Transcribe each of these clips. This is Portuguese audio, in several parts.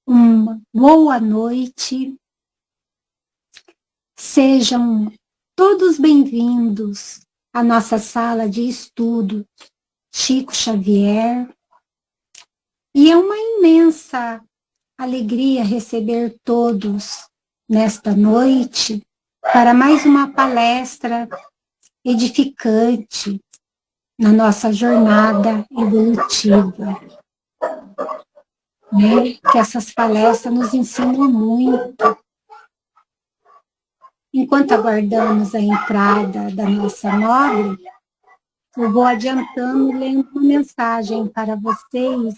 Uma boa noite. Sejam todos bem-vindos à nossa sala de estudo Chico Xavier. E é uma imensa alegria receber todos nesta noite para mais uma palestra edificante na nossa jornada evolutiva. Que essas palestras nos ensinam muito. Enquanto aguardamos a entrada da nossa nobre, eu vou adiantando, lendo uma mensagem para vocês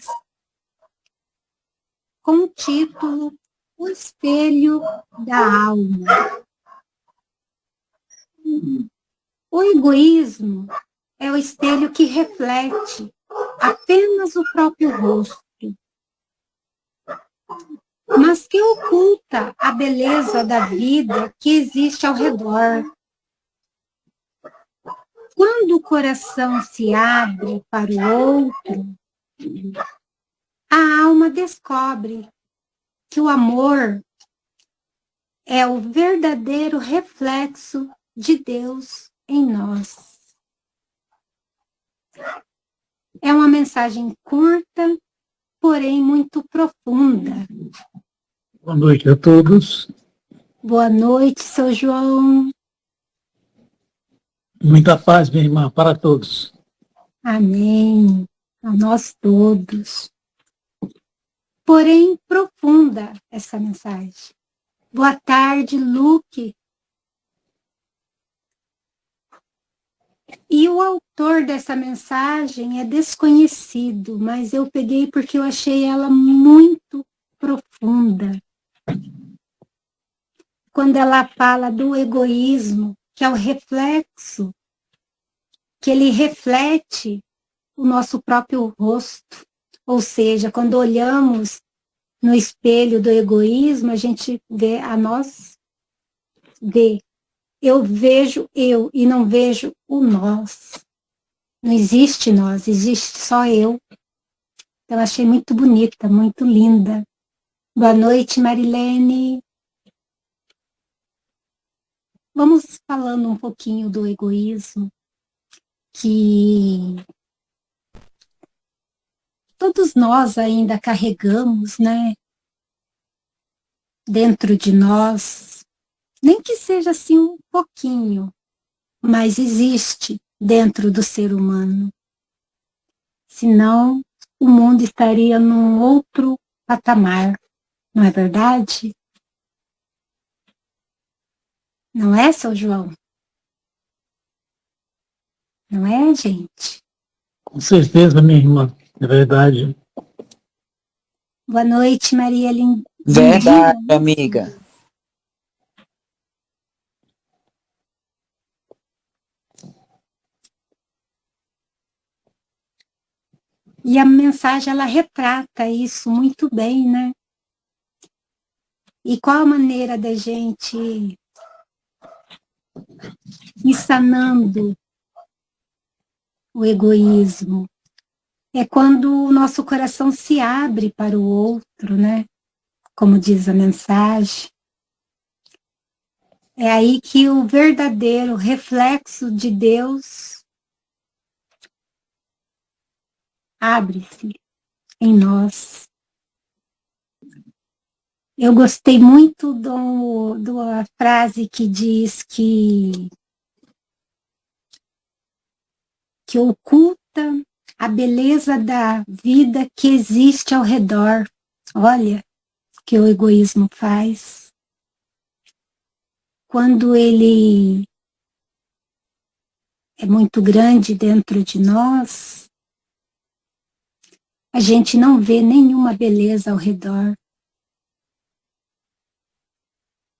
com o título O Espelho da Alma. O egoísmo é o espelho que reflete apenas o próprio rosto, mas que oculta a beleza da vida que existe ao redor. Quando o coração se abre para o outro, a alma descobre que o amor é o verdadeiro reflexo de Deus em nós. É uma mensagem curta, porém muito profunda. Boa noite a todos. Boa noite, seu João. Muita paz, minha irmã, para todos. Amém. A nós todos. Porém, profunda essa mensagem. Boa tarde, Luke. E o autor dessa mensagem é desconhecido, mas eu peguei porque eu achei ela muito profunda. Quando ela fala do egoísmo, que é o reflexo, que ele reflete o nosso próprio rosto. Ou seja, quando olhamos no espelho do egoísmo, a gente vê a nós, eu vejo eu e não vejo o nós. Não existe nós, existe só eu. Então, achei muito bonita, muito linda. Boa noite, Marilene. Vamos falando um pouquinho do egoísmo, que todos nós ainda carregamos, né? Dentro de nós, nem que seja assim um pouquinho, mas existe dentro do ser humano. Senão, o mundo estaria num outro patamar, não é verdade? Não é, seu João? Não é, gente? Com certeza, minha irmã, é verdade. Boa noite, Maria Lindinha. Verdade, amiga. E a mensagem, ela retrata isso muito bem, né? E qual a maneira da gente ir sanando o egoísmo? É quando o nosso coração se abre para o outro, né? Como diz a mensagem. É aí que o verdadeiro reflexo de Deus abre-se em nós. Eu gostei muito da frase que diz que oculta a beleza da vida que existe ao redor. Olha o que o egoísmo faz. Quando ele é muito grande dentro de nós, a gente não vê nenhuma beleza ao redor.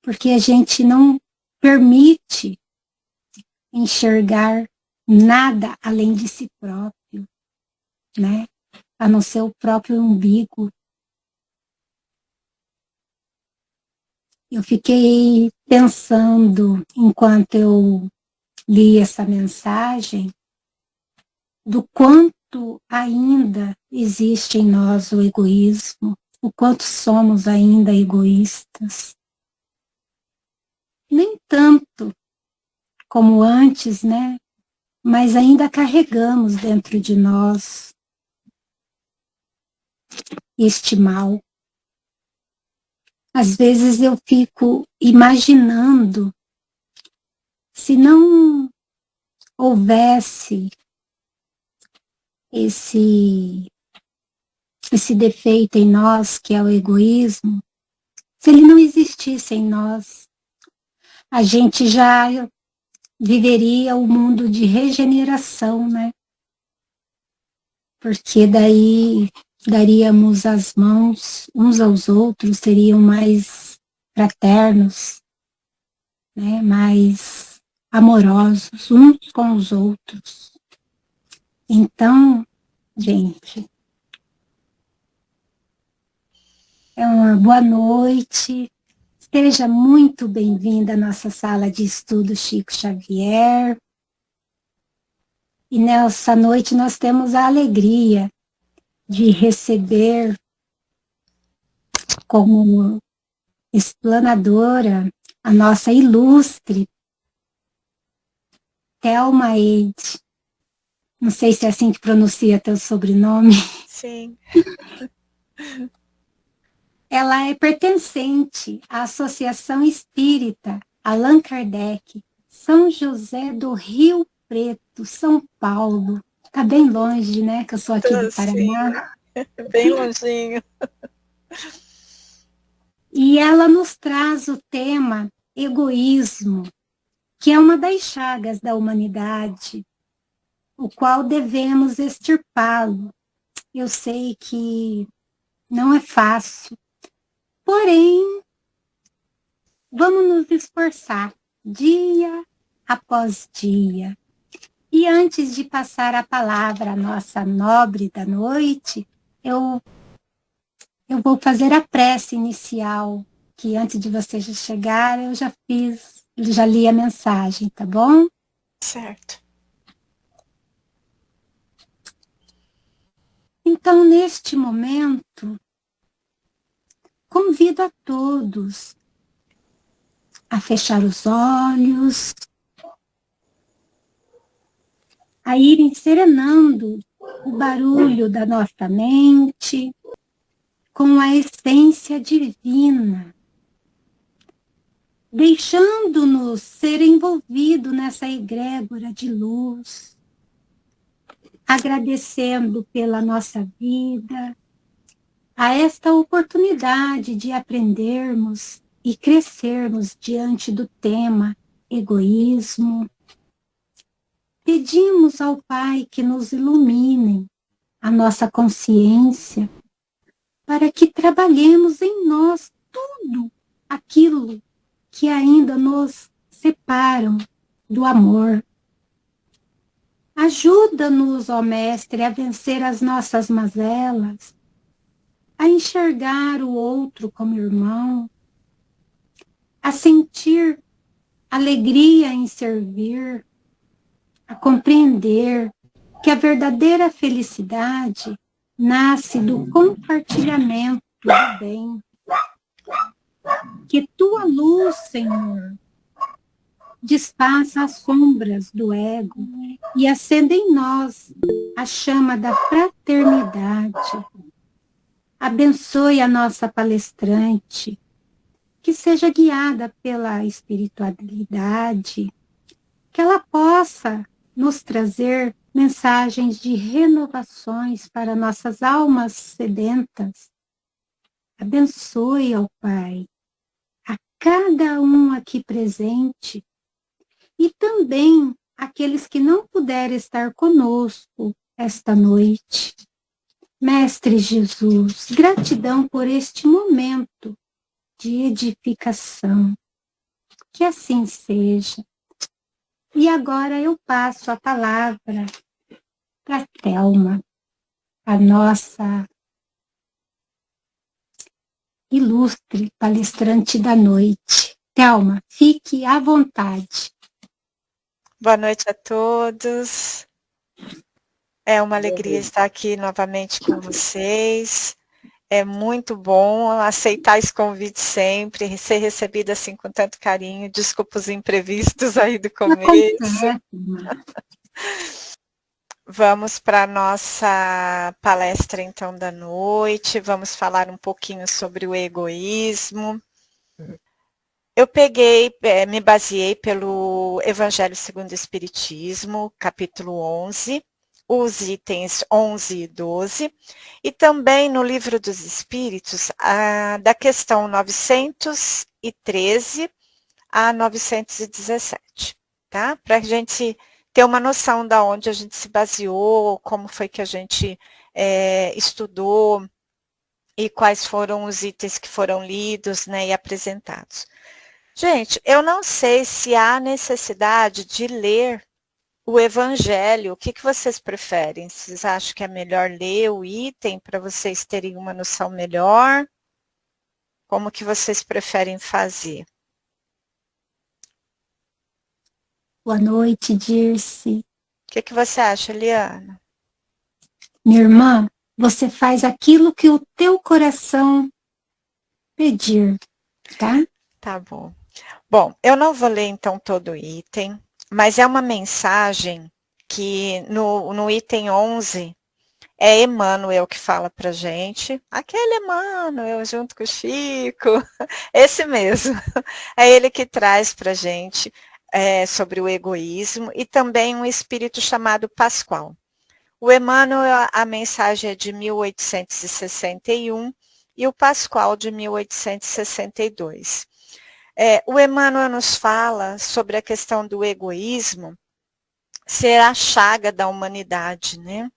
Porque a gente não permite enxergar nada além de si próprio, né? A não ser o próprio umbigo. Eu fiquei pensando, enquanto eu li essa mensagem, do quanto ainda existe em nós o egoísmo, o quanto somos ainda egoístas. Nem tanto como antes, né? Mas ainda carregamos dentro de nós este mal. Às vezes eu fico imaginando se não houvesse esse defeito em nós, que é o egoísmo, se ele não existisse em nós, a gente já viveria o mundo de regeneração, né? Porque daí daríamos as mãos uns aos outros, seriam mais fraternos, né? Mais amorosos uns com os outros. Então, gente, é uma boa noite. Seja muito bem-vinda à nossa sala de estudo Chico Xavier. E nessa noite nós temos a alegria de receber como explanadora a nossa ilustre Thelma Eide. Não sei se é assim que pronuncia teu sobrenome. Sim. Ela é pertencente à Associação Espírita Allan Kardec, São José do Rio Preto, São Paulo. Tá bem longe, né? Que eu sou aqui do Paraná. Bem longinho. E ela nos traz o tema egoísmo, que é uma das chagas da humanidade, o qual devemos extirpá-lo. Eu sei que não é fácil, porém, vamos nos esforçar dia após dia. E antes de passar a palavra à nossa nobre da noite, eu vou fazer a prece inicial, que antes de você chegar, eu já fiz, já li a mensagem, tá bom? Certo. Então, neste momento, convido a todos a fechar os olhos, a irem serenando o barulho da nossa mente com a essência divina, deixando-nos ser envolvidos nessa egrégora de luz, agradecendo pela nossa vida, a esta oportunidade de aprendermos e crescermos diante do tema egoísmo. Pedimos ao Pai que nos ilumine a nossa consciência para que trabalhemos em nós tudo aquilo que ainda nos separam do amor. Ajuda-nos, ó Mestre, a vencer as nossas mazelas, a enxergar o outro como irmão, a sentir alegria em servir, a compreender que a verdadeira felicidade nasce do compartilhamento do bem. Que tua luz, Senhor, desfaça as sombras do ego e acenda em nós a chama da fraternidade. Abençoe a nossa palestrante, que seja guiada pela espiritualidade, que ela possa nos trazer mensagens de renovações para nossas almas sedentas. Abençoe, ó Pai, a cada um aqui presente e também aqueles que não puderem estar conosco esta noite. Mestre Jesus, gratidão por este momento de edificação. Que assim seja. E agora eu passo a palavra para Thelma, a nossa ilustre palestrante da noite. Thelma, fique à vontade. Boa noite a todos. É uma alegria estar aqui novamente com vocês. É muito bom aceitar esse convite sempre, ser recebida assim com tanto carinho. Desculpa os imprevistos aí do começo. Acontece, irmã. Vamos para a nossa palestra então da noite. Vamos falar um pouquinho sobre o egoísmo. Eu me baseei pelo Evangelho segundo o Espiritismo, capítulo 11, os itens 11 e 12, e também no Livro dos Espíritos, da questão 913 a 917, tá? Para a gente ter uma noção de onde a gente se baseou, como foi que a gente estudou e quais foram os itens que foram lidos, né, e apresentados. Gente, eu não sei se há necessidade de ler o Evangelho. O que vocês preferem? Vocês acham que é melhor ler o item para vocês terem uma noção melhor? Como que vocês preferem fazer? Boa noite, Dirce. O que você acha, Eliana? Minha irmã, você faz aquilo que o teu coração pedir, tá? Tá bom. Bom, eu não vou ler então todo o item, mas é uma mensagem que no item 11 é Emmanuel que fala pra gente. Aquele Emmanuel junto com o Chico, esse mesmo. É ele que traz pra gente sobre o egoísmo e também um espírito chamado Pascoal. O Emmanuel, a mensagem é de 1861 e o Pascoal de 1862. O Emmanuel nos fala sobre a questão do egoísmo ser a chaga da humanidade, né?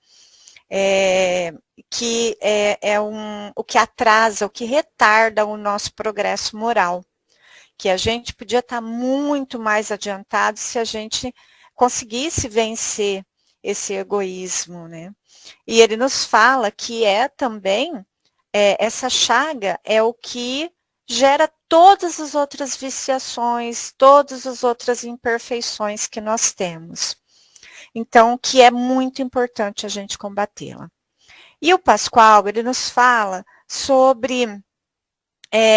Que o que atrasa, o que retarda o nosso progresso moral. Que a gente podia estar muito mais adiantado se a gente conseguisse vencer esse egoísmo, né? E ele nos fala que também essa chaga é o que gera todas as outras viciações, todas as outras imperfeições que nós temos. Então, que é muito importante a gente combatê-la. E o Pascoal, ele nos fala sobre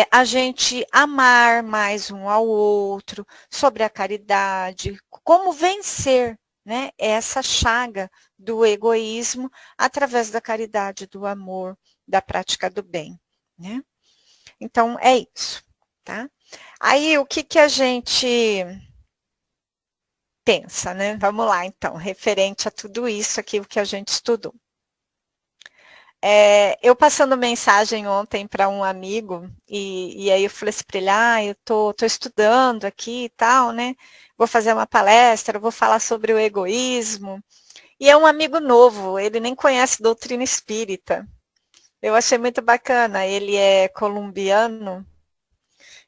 a gente amar mais um ao outro, sobre a caridade, como vencer, né, essa chaga do egoísmo através da caridade, do amor, da prática do bem, né? Então, é isso, tá? Aí, o que a gente pensa, né? Vamos lá, então, referente a tudo isso aqui, o que a gente estudou. Eu passando mensagem ontem para um amigo, e aí eu falei assim para ele, eu tô estudando aqui e tal, né? Vou fazer uma palestra, vou falar sobre o egoísmo. E é um amigo novo, ele nem conhece doutrina espírita. Eu achei muito bacana, ele é colombiano,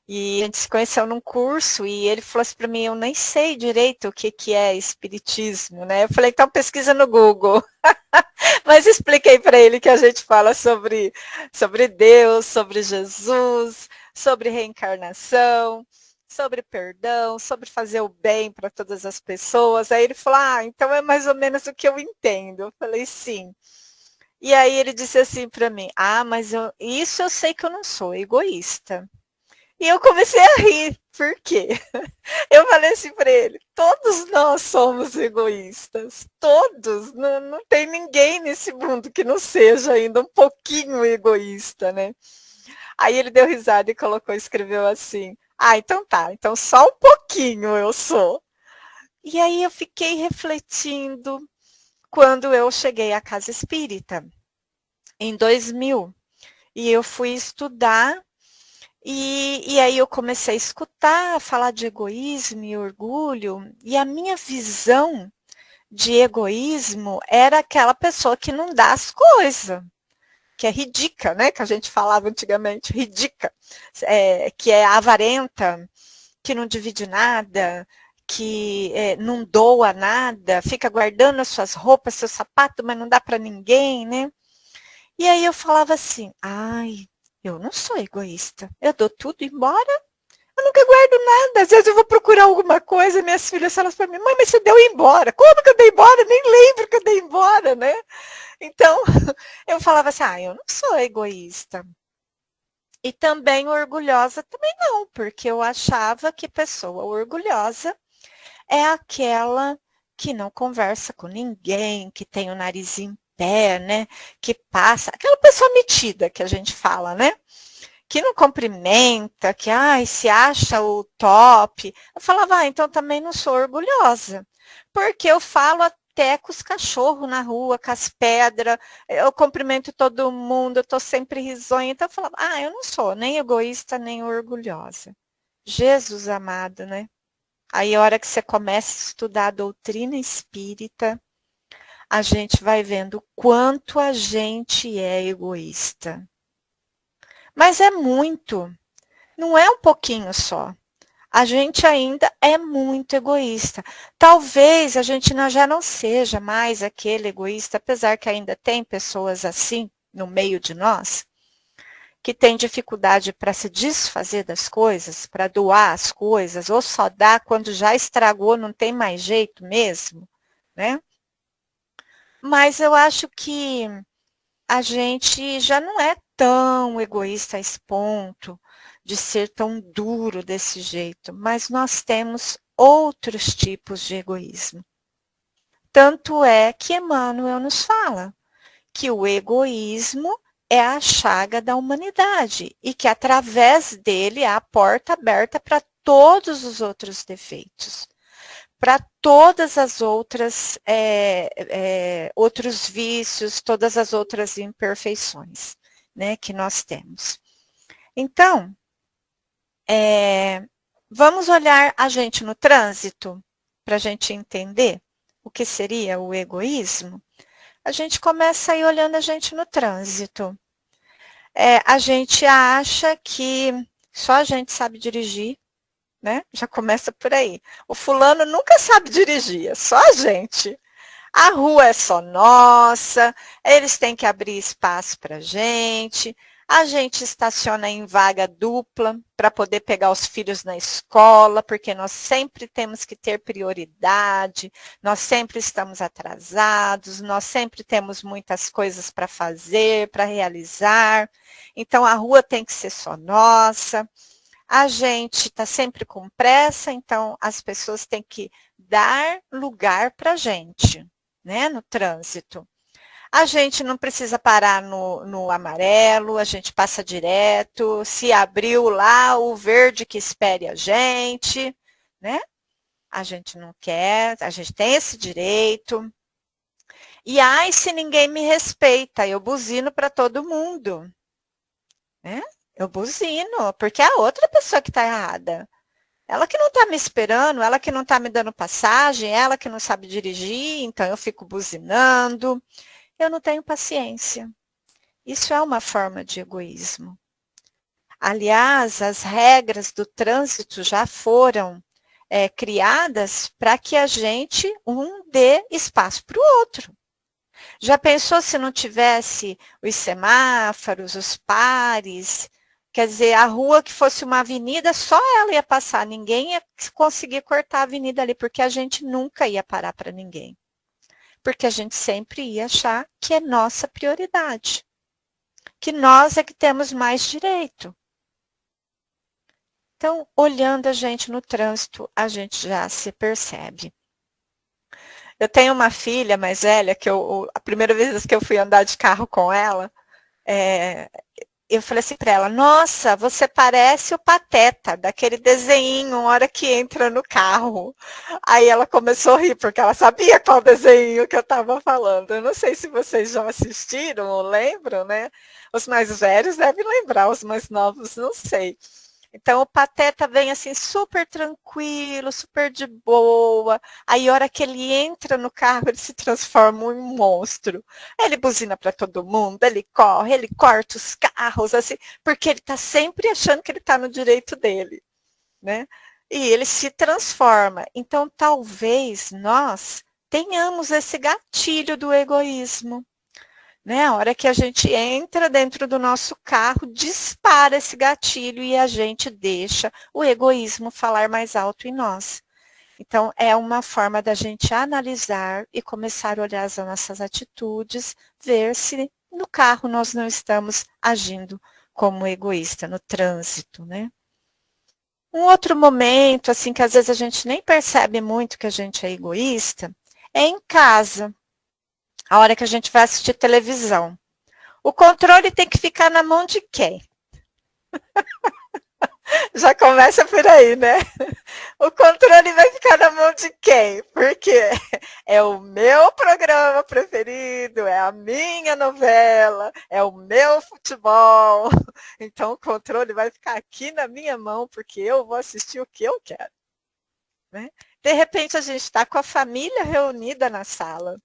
e a gente se conheceu num curso, e ele falou assim para mim, eu nem sei direito o que é espiritismo, né? Eu falei, então pesquisa no Google. Mas expliquei para ele que a gente fala sobre Deus, sobre Jesus, sobre reencarnação, sobre perdão, sobre fazer o bem para todas as pessoas. Aí ele falou, então é mais ou menos o que eu entendo. Eu falei, sim. E aí ele disse assim para mim, mas isso eu sei que eu não sou egoísta. E eu comecei a rir, por quê? Eu falei assim para ele, todos nós somos egoístas, todos, não tem ninguém nesse mundo que não seja ainda um pouquinho egoísta, né? Aí ele deu risada e escreveu assim, então tá, então só um pouquinho eu sou. E aí eu fiquei refletindo quando eu cheguei à Casa Espírita, em 2000, e eu fui estudar. E aí eu comecei a escutar, falar de egoísmo e orgulho, e a minha visão de egoísmo era aquela pessoa que não dá as coisas, que é ridícula, né? Que a gente falava antigamente, ridícula, que é avarenta, que não divide nada, que não doa nada, fica guardando as suas roupas, seu sapato, mas não dá para ninguém, né? E aí eu falava assim, eu não sou egoísta. Eu dou tudo embora. Eu nunca guardo nada. Às vezes eu vou procurar alguma coisa, minhas filhas falam para mim, mãe, mas você deu embora. Como que eu dei embora? Nem lembro que eu dei embora, né? Então, eu falava assim, eu não sou egoísta. E também orgulhosa também não, porque eu achava que pessoa orgulhosa é aquela que não conversa com ninguém, que tem o nariz em pé, né? Que passa, aquela pessoa metida que a gente fala, né? Que não cumprimenta, que se acha o top. Eu falava, então também não sou orgulhosa, porque eu falo até com os cachorros na rua, com as pedras, eu cumprimento todo mundo, eu estou sempre risonha. Então eu falava, eu não sou nem egoísta, nem orgulhosa. Jesus amado, né? Aí a hora que você começa a estudar a doutrina espírita, a gente vai vendo o quanto a gente é egoísta. Mas é muito, não é um pouquinho só. A gente ainda é muito egoísta. Talvez a gente já não seja mais aquele egoísta, apesar que ainda tem pessoas assim no meio de nós, que tem dificuldade para se desfazer das coisas, para doar as coisas, ou só dá quando já estragou, não tem mais jeito mesmo, né? Mas eu acho que a gente já não é tão egoísta a esse ponto de ser tão duro desse jeito, mas nós temos outros tipos de egoísmo. Tanto é que Emmanuel nos fala que o egoísmo é a chaga da humanidade e que através dele há a porta aberta para todos os outros defeitos, para todas as outras outros vícios, todas as outras imperfeições, né, que nós temos. Então, vamos olhar a gente no trânsito para a gente entender o que seria o egoísmo. A gente começa aí olhando a gente no trânsito. A gente acha que só a gente sabe dirigir, né? Já começa por aí. O fulano nunca sabe dirigir, é só a gente. A rua é só nossa, eles têm que abrir espaço para a gente estaciona em vaga dupla para poder pegar os filhos na escola, porque nós sempre temos que ter prioridade, nós sempre estamos atrasados, nós sempre temos muitas coisas para fazer, para realizar, então a rua tem que ser só nossa. A gente está sempre com pressa, então as pessoas têm que dar lugar para a gente, né, no trânsito. A gente não precisa parar no amarelo, a gente passa direto. Se abriu lá, o verde que espere a gente, né? A gente não quer, a gente tem esse direito. E se ninguém me respeita, eu buzino para todo mundo, né? Eu buzino, porque é a outra pessoa que está errada. Ela que não está me esperando, ela que não está me dando passagem, ela que não sabe dirigir, então eu fico buzinando. Eu não tenho paciência. Isso é uma forma de egoísmo. Aliás, as regras do trânsito já foram criadas para que a gente dê espaço para o outro. Já pensou se não tivesse os semáforos, os pares? Quer dizer, a rua que fosse uma avenida, só ela ia passar, ninguém ia conseguir cortar a avenida ali, porque a gente nunca ia parar para ninguém. Porque a gente sempre ia achar que é nossa prioridade, que nós é que temos mais direito. Então, olhando a gente no trânsito, a gente já se percebe. Eu tenho uma filha mais velha, que a primeira vez que eu fui andar de carro com ela, eu falei assim para ela, nossa, você parece o Pateta, daquele desenho, uma hora que entra no carro. Aí ela começou a rir, porque ela sabia qual desenho que eu estava falando. Eu não sei se vocês já assistiram ou lembram, né? Os mais velhos devem lembrar, os mais novos não sei. Então, o Pateta vem assim super tranquilo, super de boa. Aí, a hora que ele entra no carro, ele se transforma em um monstro. Ele buzina para todo mundo, ele corre, ele corta os carros, assim, porque ele está sempre achando que ele está no direito dele, né? E ele se transforma. Então, talvez nós tenhamos esse gatilho do egoísmo. né? A hora que a gente entra dentro do nosso carro, dispara esse gatilho e a gente deixa o egoísmo falar mais alto em nós. Então, é uma forma da gente analisar e começar a olhar as nossas atitudes, ver se no carro nós não estamos agindo como egoísta, no trânsito, né? Um outro momento, assim, que às vezes a gente nem percebe muito que a gente é egoísta, é em casa, a hora que a gente vai assistir televisão. O controle tem que ficar na mão de quem? Já começa por aí, né? O controle vai ficar na mão de quem? Porque é o meu programa preferido, é a minha novela, é o meu futebol. Então o controle vai ficar aqui na minha mão, porque eu vou assistir o que eu quero. Né? De repente a gente está com a família reunida na sala.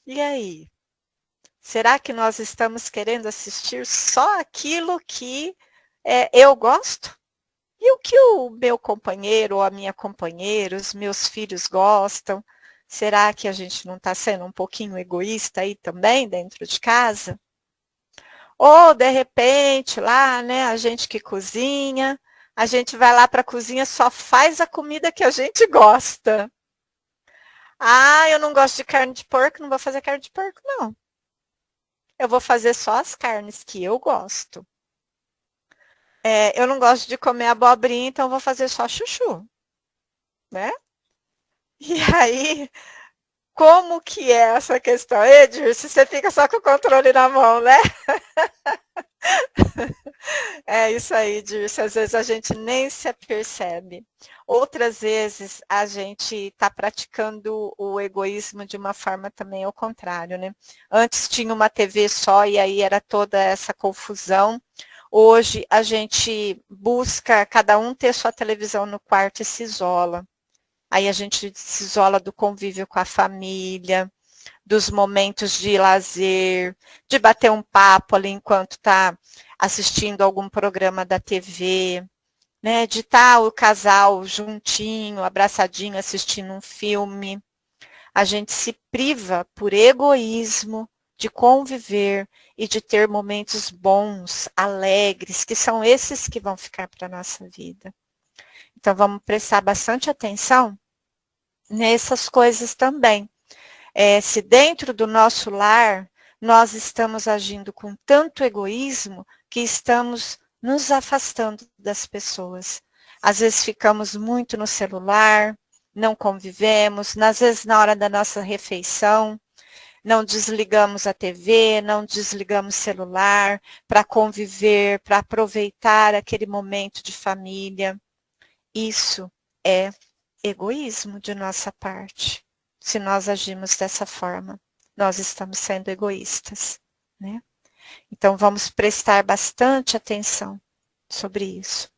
E aí? Será que nós estamos querendo assistir só aquilo que eu gosto? E o que o meu companheiro ou a minha companheira, os meus filhos gostam? Será que a gente não está sendo um pouquinho egoísta aí também dentro de casa? Ou, de repente, lá, né, a gente que cozinha, a gente vai lá para a cozinha, só faz a comida que a gente gosta. Ah, eu não gosto de carne de porco, não vou fazer carne de porco, não. Eu vou fazer só as carnes que eu gosto. Eu não gosto de comer abobrinha, então vou fazer só chuchu, né? E aí, como que é essa questão, Edir? Se você fica só com o controle na mão, né? É isso aí, Dirce. Às vezes a gente nem se apercebe. Outras vezes a gente está praticando o egoísmo de uma forma também ao contrário, né? Antes tinha uma TV só e aí era toda essa confusão. Hoje a gente busca cada um ter sua televisão no quarto e se isola. Aí a gente se isola do convívio com a família, dos momentos de lazer, de bater um papo ali enquanto está assistindo algum programa da TV, né? De estar o casal juntinho, abraçadinho, assistindo um filme. A gente se priva por egoísmo de conviver e de ter momentos bons, alegres, que são esses que vão ficar para a nossa vida. Então, vamos prestar bastante atenção nessas coisas também. Se dentro do nosso lar nós estamos agindo com tanto egoísmo que estamos nos afastando das pessoas. Às vezes ficamos muito no celular, não convivemos, às vezes na hora da nossa refeição, não desligamos a TV, não desligamos o celular para conviver, para aproveitar aquele momento de família. Isso é egoísmo de nossa parte. Se nós agimos dessa forma, nós estamos sendo egoístas, né? Então, vamos prestar bastante atenção sobre isso.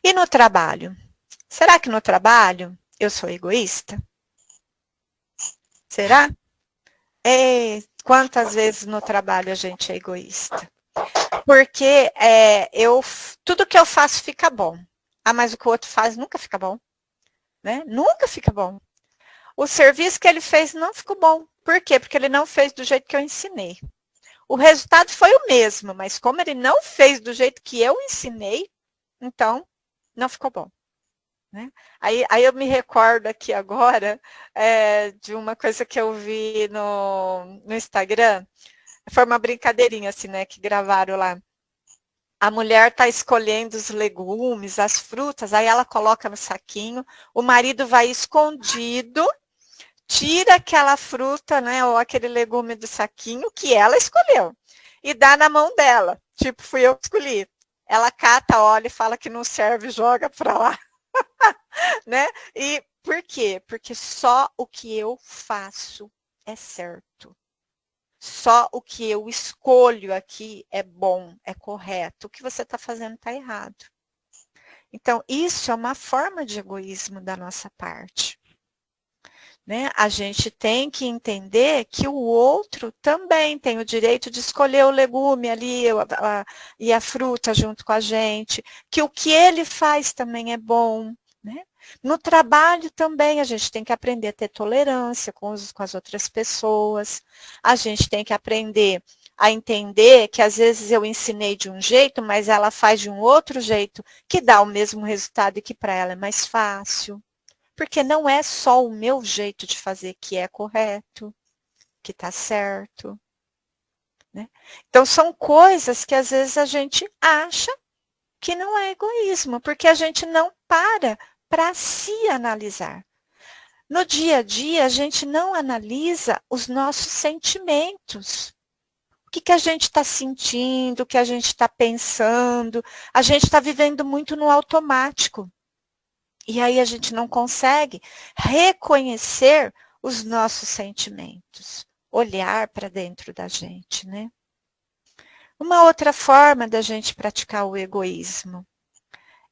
E no trabalho? Será que no trabalho eu sou egoísta? Será? Quantas vezes no trabalho a gente é egoísta? Porque tudo que eu faço fica bom. Ah, mas o que o outro faz nunca fica bom. Né? Nunca fica bom. O serviço que ele fez não ficou bom. Por quê? Porque ele não fez do jeito que eu ensinei. O resultado foi o mesmo, mas como ele não fez do jeito que eu ensinei, então não ficou bom. Né? Aí eu me recordo aqui agora de uma coisa que eu vi no Instagram. Foi uma brincadeirinha assim, né, que gravaram lá. A mulher está escolhendo os legumes, as frutas, aí ela coloca no saquinho, o marido vai escondido, tira aquela fruta, né, ou aquele legume do saquinho que ela escolheu e dá na mão dela. Tipo, fui eu que escolhi. Ela cata, olha e fala que não serve, joga para lá. Né? E por quê? Porque só o que eu faço é certo. Só o que eu escolho aqui é bom, é correto. O que você está fazendo está errado. Então, isso é uma forma de egoísmo da nossa parte. Né? A gente tem que entender que o outro também tem o direito de escolher o legume ali e a fruta junto com a gente, que o que ele faz também é bom, né? No trabalho também a gente tem que aprender a ter tolerância com as outras pessoas, a gente tem que aprender a entender que às vezes eu ensinei de um jeito, mas ela faz de um outro jeito que dá o mesmo resultado e que para ela é mais fácil. Porque não é só o meu jeito de fazer que é correto, que está certo. Né? Então, são coisas que às vezes a gente acha que não é egoísmo, porque a gente não para se analisar. No dia a dia, a gente não analisa os nossos sentimentos. O que a gente está sentindo, o que a gente está pensando. A gente está vivendo muito no automático. E aí a gente não consegue reconhecer os nossos sentimentos, olhar para dentro da gente, né? Uma outra forma da gente praticar o egoísmo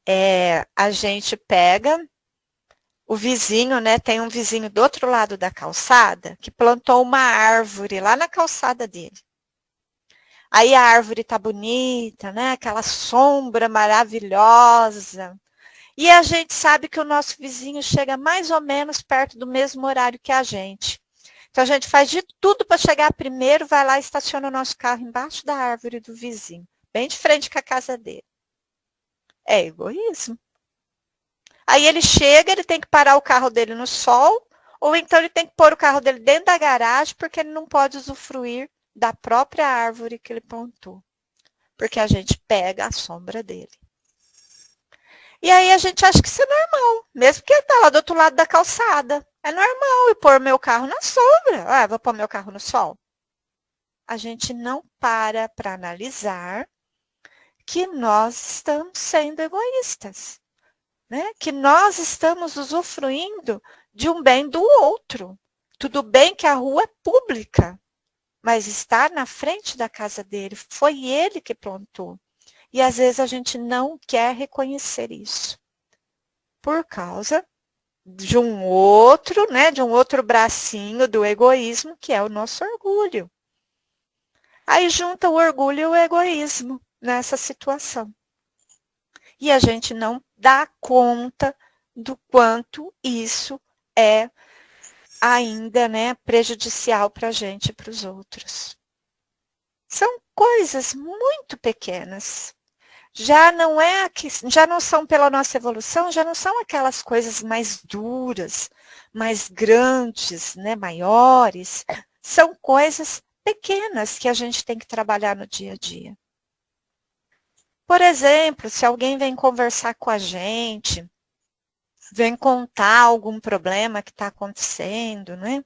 é a gente pega o vizinho, né? Tem um vizinho do outro lado da calçada que plantou uma árvore lá na calçada dele. Aí a árvore tá bonita, né? Aquela sombra maravilhosa. E a gente sabe que o nosso vizinho chega mais ou menos perto do mesmo horário que a gente. Então, a gente faz de tudo para chegar primeiro, vai lá e estaciona o nosso carro embaixo da árvore do vizinho, bem de frente com a casa dele. É egoísmo. Aí ele chega, ele tem que parar o carro dele no sol, ou então ele tem que pôr o carro dele dentro da garagem, porque ele não pode usufruir da própria árvore que ele plantou. Porque a gente pega a sombra dele. E aí a gente acha que isso é normal, mesmo que ele está lá do outro lado da calçada. É normal eu pôr meu carro na sombra. Ah, vou pôr meu carro no sol. A gente não para analisar que nós estamos sendo egoístas. Né? Que nós estamos usufruindo de um bem do outro. Tudo bem que a rua é pública, mas está na frente da casa dele. Foi ele que plantou. E às vezes a gente não quer reconhecer isso. Por causa de um outro, né, de um outro bracinho do egoísmo, que é o nosso orgulho. Aí junta o orgulho e o egoísmo nessa situação. E a gente não dá conta do quanto isso é ainda, né, prejudicial para a gente e para os outros. São coisas muito pequenas. Já não são pela nossa evolução, já não são aquelas coisas mais duras, mais grandes, né, maiores. São coisas pequenas que a gente tem que trabalhar no dia a dia. Por exemplo, se alguém vem conversar com a gente, vem contar algum problema que está acontecendo, né?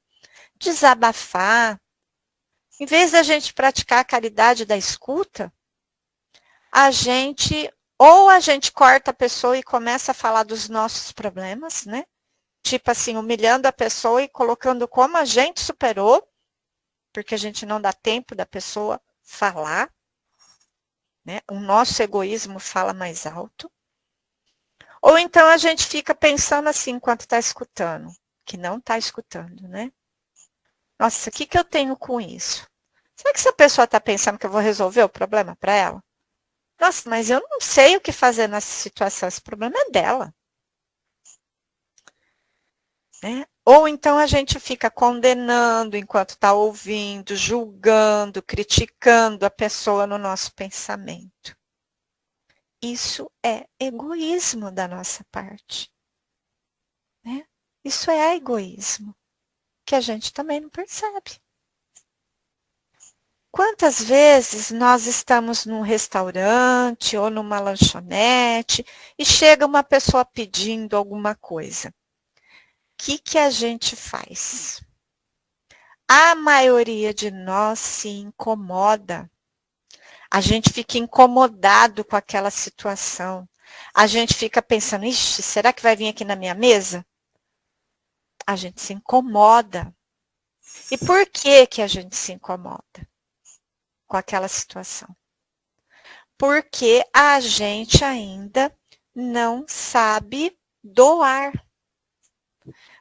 Desabafar. Em vez da gente praticar a caridade da escuta, a gente corta a pessoa e começa a falar dos nossos problemas, né? Tipo assim, humilhando a pessoa e colocando como a gente superou, porque a gente não dá tempo da pessoa falar, né? O nosso egoísmo fala mais alto. Ou então a gente fica pensando assim enquanto está escutando, que não está escutando, né? Nossa, o que eu tenho com isso? Será que essa pessoa está pensando que eu vou resolver o problema para ela? Nossa, mas eu não sei o que fazer nessa situação, esse problema é dela. Né? Ou então a gente fica condenando enquanto está ouvindo, julgando, criticando a pessoa no nosso pensamento. Isso é egoísmo da nossa parte. Né? Isso é egoísmo, que a gente também não percebe. Quantas vezes nós estamos num restaurante ou numa lanchonete e chega uma pessoa pedindo alguma coisa? O que a gente faz? A maioria de nós se incomoda. A gente fica incomodado com aquela situação. A gente fica pensando, ixi, será que vai vir aqui na minha mesa? A gente se incomoda. E por que a gente se incomoda com aquela situação? Porque a gente ainda não sabe doar.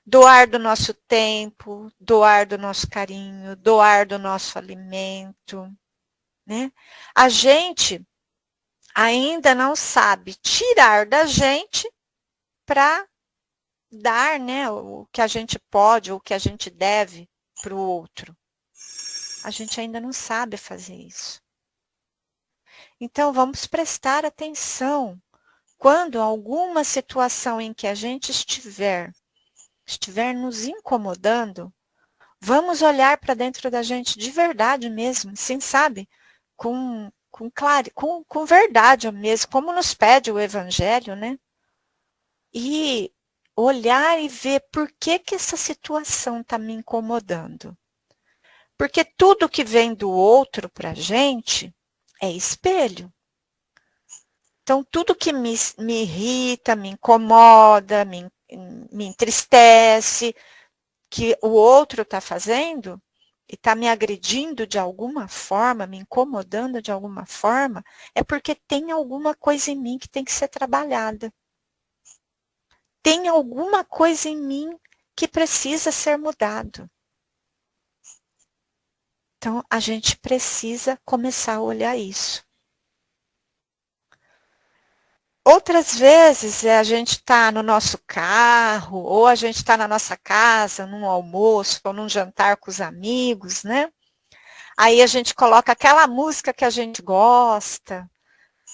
Doar do nosso tempo, doar do nosso carinho, doar do nosso alimento. Né? A gente ainda não sabe tirar da gente para dar, né, o que a gente pode ou o que a gente deve para o outro. A gente ainda não sabe fazer isso. Então, vamos prestar atenção quando alguma situação em que a gente estiver nos incomodando, vamos olhar para dentro da gente de verdade mesmo, assim, sabe? Com verdade mesmo, como nos pede o Evangelho, né? E olhar e ver por que essa situação está me incomodando. Porque tudo que vem do outro para a gente é espelho. Então, tudo que me irrita, me incomoda, me entristece, que o outro está fazendo e está me agredindo de alguma forma, me incomodando de alguma forma, é porque tem alguma coisa em mim que tem que ser trabalhada. Tem alguma coisa em mim que precisa ser mudado. Então, a gente precisa começar a olhar isso. Outras vezes, a gente está no nosso carro, ou a gente está na nossa casa, num almoço, ou num jantar com os amigos, né? Aí a gente coloca aquela música que a gente gosta,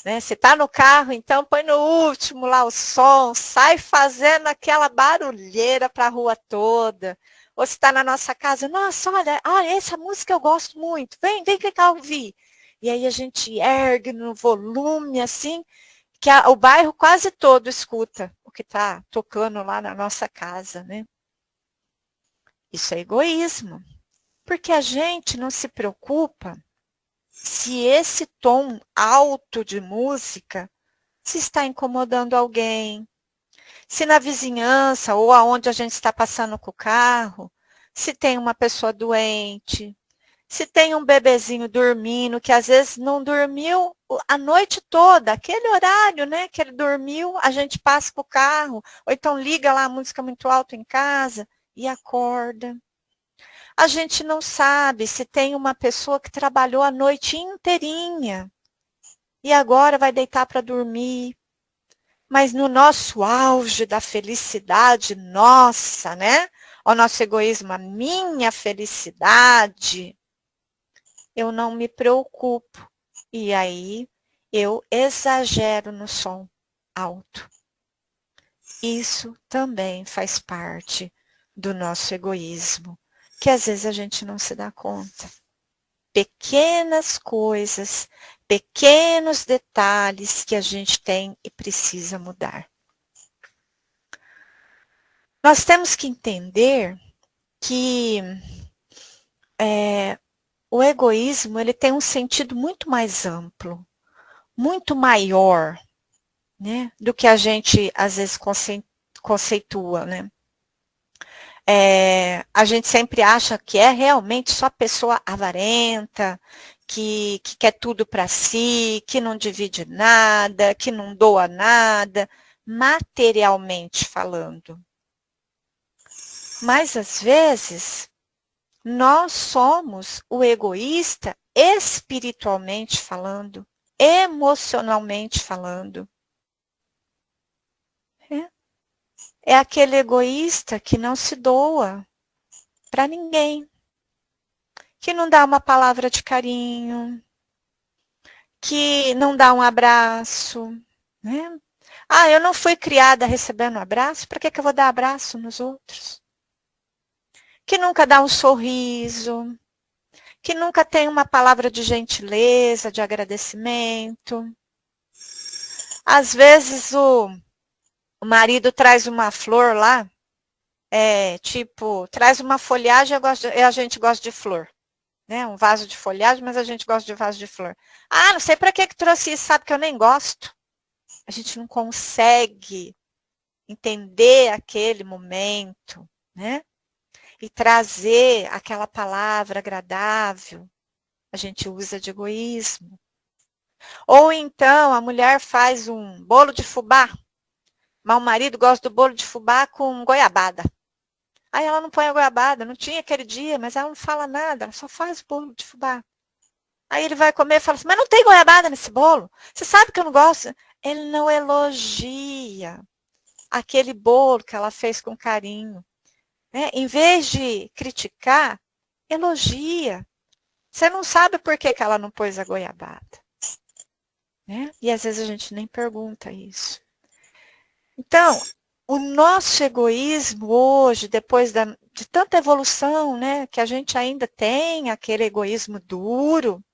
né? Se está no carro, então põe no último lá o som, sai fazendo aquela barulheira para a rua toda. Ou se está na nossa casa, nossa, olha, essa música eu gosto muito, vem cá ouvir. E aí a gente ergue no volume, assim, que o bairro quase todo escuta o que está tocando lá na nossa casa, né? Isso é egoísmo, porque a gente não se preocupa se esse tom alto de música se está incomodando alguém, se na vizinhança ou aonde a gente está passando com o carro, se tem uma pessoa doente, se tem um bebezinho dormindo, que às vezes não dormiu a noite toda, aquele horário, né, que ele dormiu, a gente passa com o carro, ou então liga lá a música muito alta em casa e acorda. A gente não sabe se tem uma pessoa que trabalhou a noite inteirinha e agora vai deitar para dormir. Mas no nosso auge da felicidade nossa, né? O nosso egoísmo, a minha felicidade, eu não me preocupo. E aí eu exagero no som alto. Isso também faz parte do nosso egoísmo, que às vezes a gente não se dá conta. Pequenas coisas, pequenos detalhes que a gente tem e precisa mudar. Nós temos que entender que o egoísmo ele tem um sentido muito mais amplo, muito maior, né, do que a gente às vezes conceitua, né? A gente sempre acha que é realmente só pessoa avarenta, que quer tudo para si, que não divide nada, que não doa nada, materialmente falando. Mas, às vezes, nós somos o egoísta espiritualmente falando, emocionalmente falando. É aquele egoísta que não se doa para ninguém, que não dá uma palavra de carinho, que não dá um abraço, né? Ah, eu não fui criada recebendo abraço, para que eu vou dar abraço nos outros? Que nunca dá um sorriso, que nunca tem uma palavra de gentileza, de agradecimento. Às vezes o marido traz uma flor lá, traz uma folhagem e a gente gosta de flor. Né? Um vaso de folhagem, mas a gente gosta de vaso de flor. Ah, não sei para que trouxe isso, sabe que eu nem gosto. A gente não consegue entender aquele momento, né? E trazer aquela palavra agradável. A gente usa de egoísmo. Ou então a mulher faz um bolo de fubá, mas o marido gosta do bolo de fubá com goiabada. Aí ela não põe a goiabada, não tinha aquele dia, mas ela não fala nada, ela só faz o bolo de fubá. Aí ele vai comer e fala assim, mas não tem goiabada nesse bolo? Você sabe que eu não gosto? Ele não elogia aquele bolo que ela fez com carinho. Né? Em vez de criticar, elogia. Você não sabe por que ela não pôs a goiabada. Né? E às vezes a gente nem pergunta isso. Então, o nosso egoísmo hoje, depois de tanta evolução, né, que a gente ainda tem aquele egoísmo duro,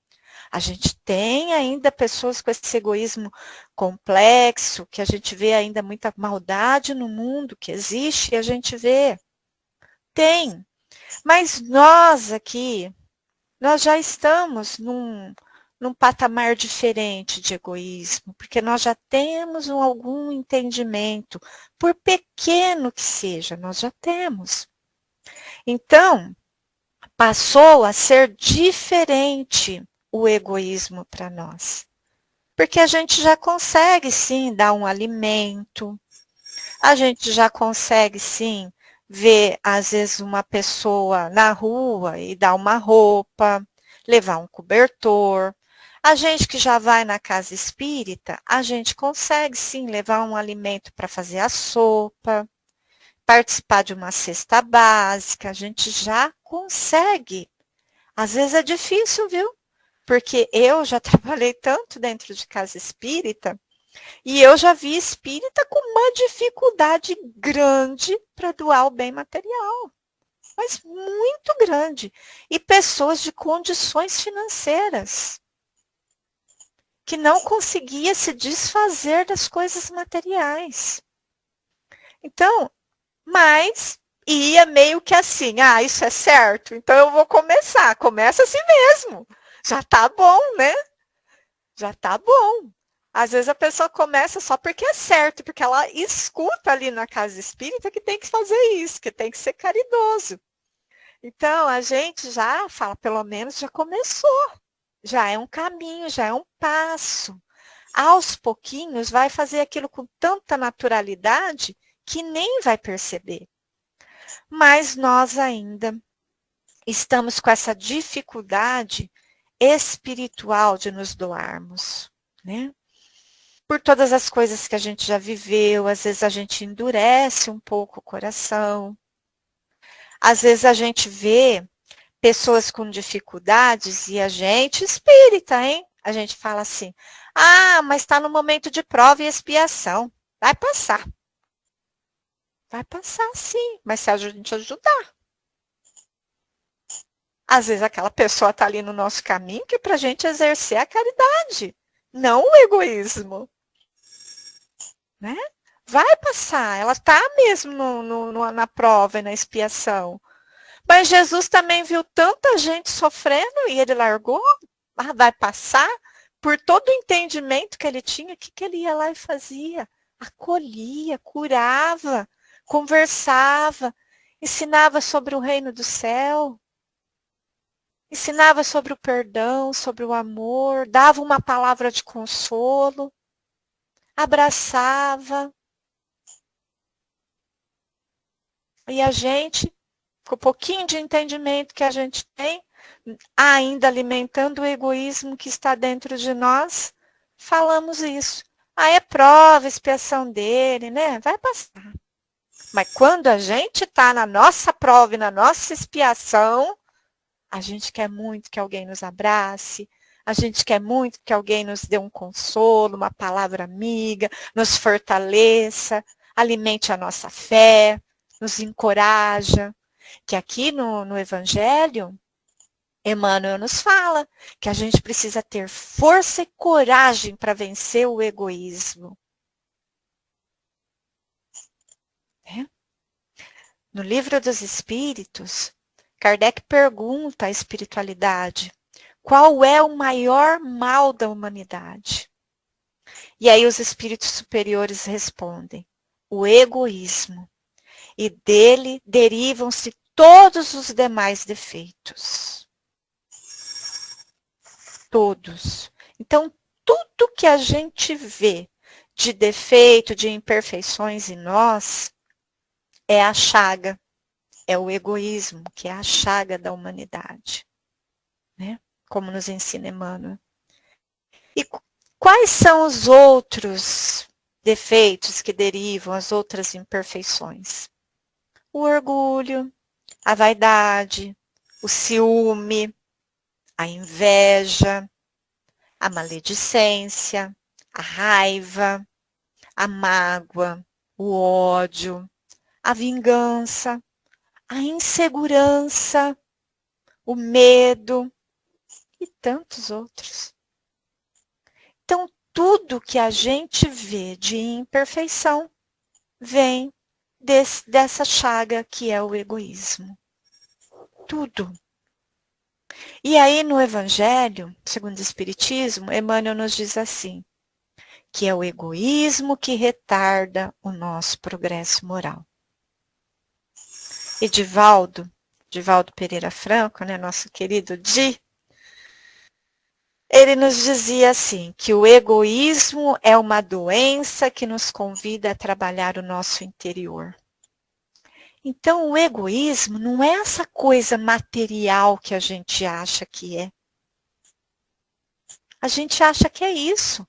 a gente tem ainda pessoas com esse egoísmo complexo, que a gente vê ainda muita maldade no mundo que existe, e a gente vê. Tem. Mas nós aqui, nós já estamos num patamar diferente de egoísmo, porque nós já temos algum entendimento, por pequeno que seja, nós já temos. Então, passou a ser diferente o egoísmo para nós. Porque a gente já consegue, sim, dar um alimento, a gente já consegue, sim, ver, às vezes, uma pessoa na rua e dar uma roupa, levar um cobertor. A gente que já vai na casa espírita, a gente consegue, sim, levar um alimento para fazer a sopa, participar de uma cesta básica, a gente já consegue. Às vezes é difícil, viu? Porque eu já trabalhei tanto dentro de casa espírita e eu já vi espírita com uma dificuldade grande para doar o bem material. Mas muito grande. E pessoas de condições financeiras que não conseguia se desfazer das coisas materiais. Então, mas ia meio que assim, isso é certo, então eu vou começar. Começa assim mesmo. Já tá bom, né? Já tá bom. Às vezes a pessoa começa só porque é certo, porque ela escuta ali na casa espírita que tem que fazer isso, que tem que ser caridoso. Então, a gente já fala, pelo menos já começou. Já é um caminho, já é um passo. Aos pouquinhos, vai fazer aquilo com tanta naturalidade que nem vai perceber. Mas nós ainda estamos com essa dificuldade espiritual de nos doarmos, né? Por todas as coisas que a gente já viveu, às vezes a gente endurece um pouco o coração. Às vezes a gente vê pessoas com dificuldades e a gente espírita, hein? A gente fala assim, mas está no momento de prova e expiação. Vai passar. Vai passar, sim, mas se a gente ajudar. Às vezes aquela pessoa está ali no nosso caminho que é para a gente exercer a caridade, não o egoísmo. Né? Vai passar, ela está mesmo na prova e na expiação. Mas Jesus também viu tanta gente sofrendo e ele largou, vai passar, por todo o entendimento que ele tinha, o que ele ia lá e fazia? Acolhia, curava, conversava, ensinava sobre o reino do céu, ensinava sobre o perdão, sobre o amor, dava uma palavra de consolo, abraçava. E a gente, com o pouquinho de entendimento que a gente tem, ainda alimentando o egoísmo que está dentro de nós, falamos isso. É prova, expiação dele, né? Vai passar. Mas quando a gente está na nossa prova e na nossa expiação, a gente quer muito que alguém nos abrace, a gente quer muito que alguém nos dê um consolo, uma palavra amiga, nos fortaleça, alimente a nossa fé, nos encoraja. Que aqui no Evangelho, Emmanuel nos fala que a gente precisa ter força e coragem para vencer o egoísmo. No Livro dos Espíritos, Kardec pergunta à espiritualidade qual é o maior mal da humanidade. E aí os espíritos superiores respondem, o egoísmo. E dele derivam-se todos os demais defeitos. Todos. Então, tudo que a gente vê de defeito, de imperfeições em nós, é a chaga, é o egoísmo, que é a chaga da humanidade. Né? Como nos ensina Emmanuel. E quais são os outros defeitos que derivam as outras imperfeições. O orgulho, a vaidade, o ciúme, a inveja, a maledicência, a raiva, a mágoa, o ódio, a vingança, a insegurança, o medo e tantos outros. Então, tudo que a gente vê de imperfeição vem dessa chaga que é o egoísmo. Tudo. E aí no Evangelho, segundo o Espiritismo, Emmanuel nos diz assim, que é o egoísmo que retarda o nosso progresso moral. E Divaldo Pereira Franco, né, nosso querido Di, ele nos dizia assim, que o egoísmo é uma doença que nos convida a trabalhar o nosso interior. Então, o egoísmo não é essa coisa material que a gente acha que é. A gente acha que é isso.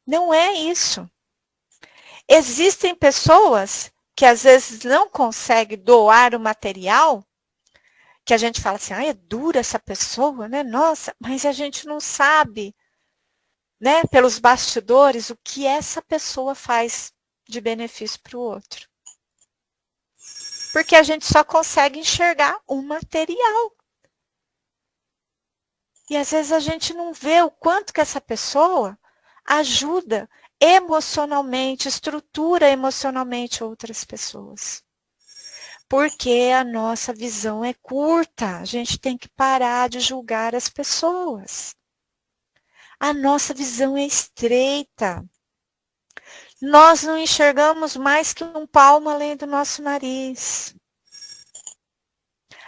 Não é isso. Existem pessoas que às vezes não conseguem doar o material, que a gente fala assim, é dura essa pessoa, né? Nossa, mas a gente não sabe, né, pelos bastidores, o que essa pessoa faz de benefício para o outro. Porque a gente só consegue enxergar o material. E às vezes a gente não vê o quanto que essa pessoa ajuda emocionalmente, estrutura emocionalmente outras pessoas. Porque a nossa visão é curta. A gente tem que parar de julgar as pessoas. A nossa visão é estreita. Nós não enxergamos mais que um palmo além do nosso nariz.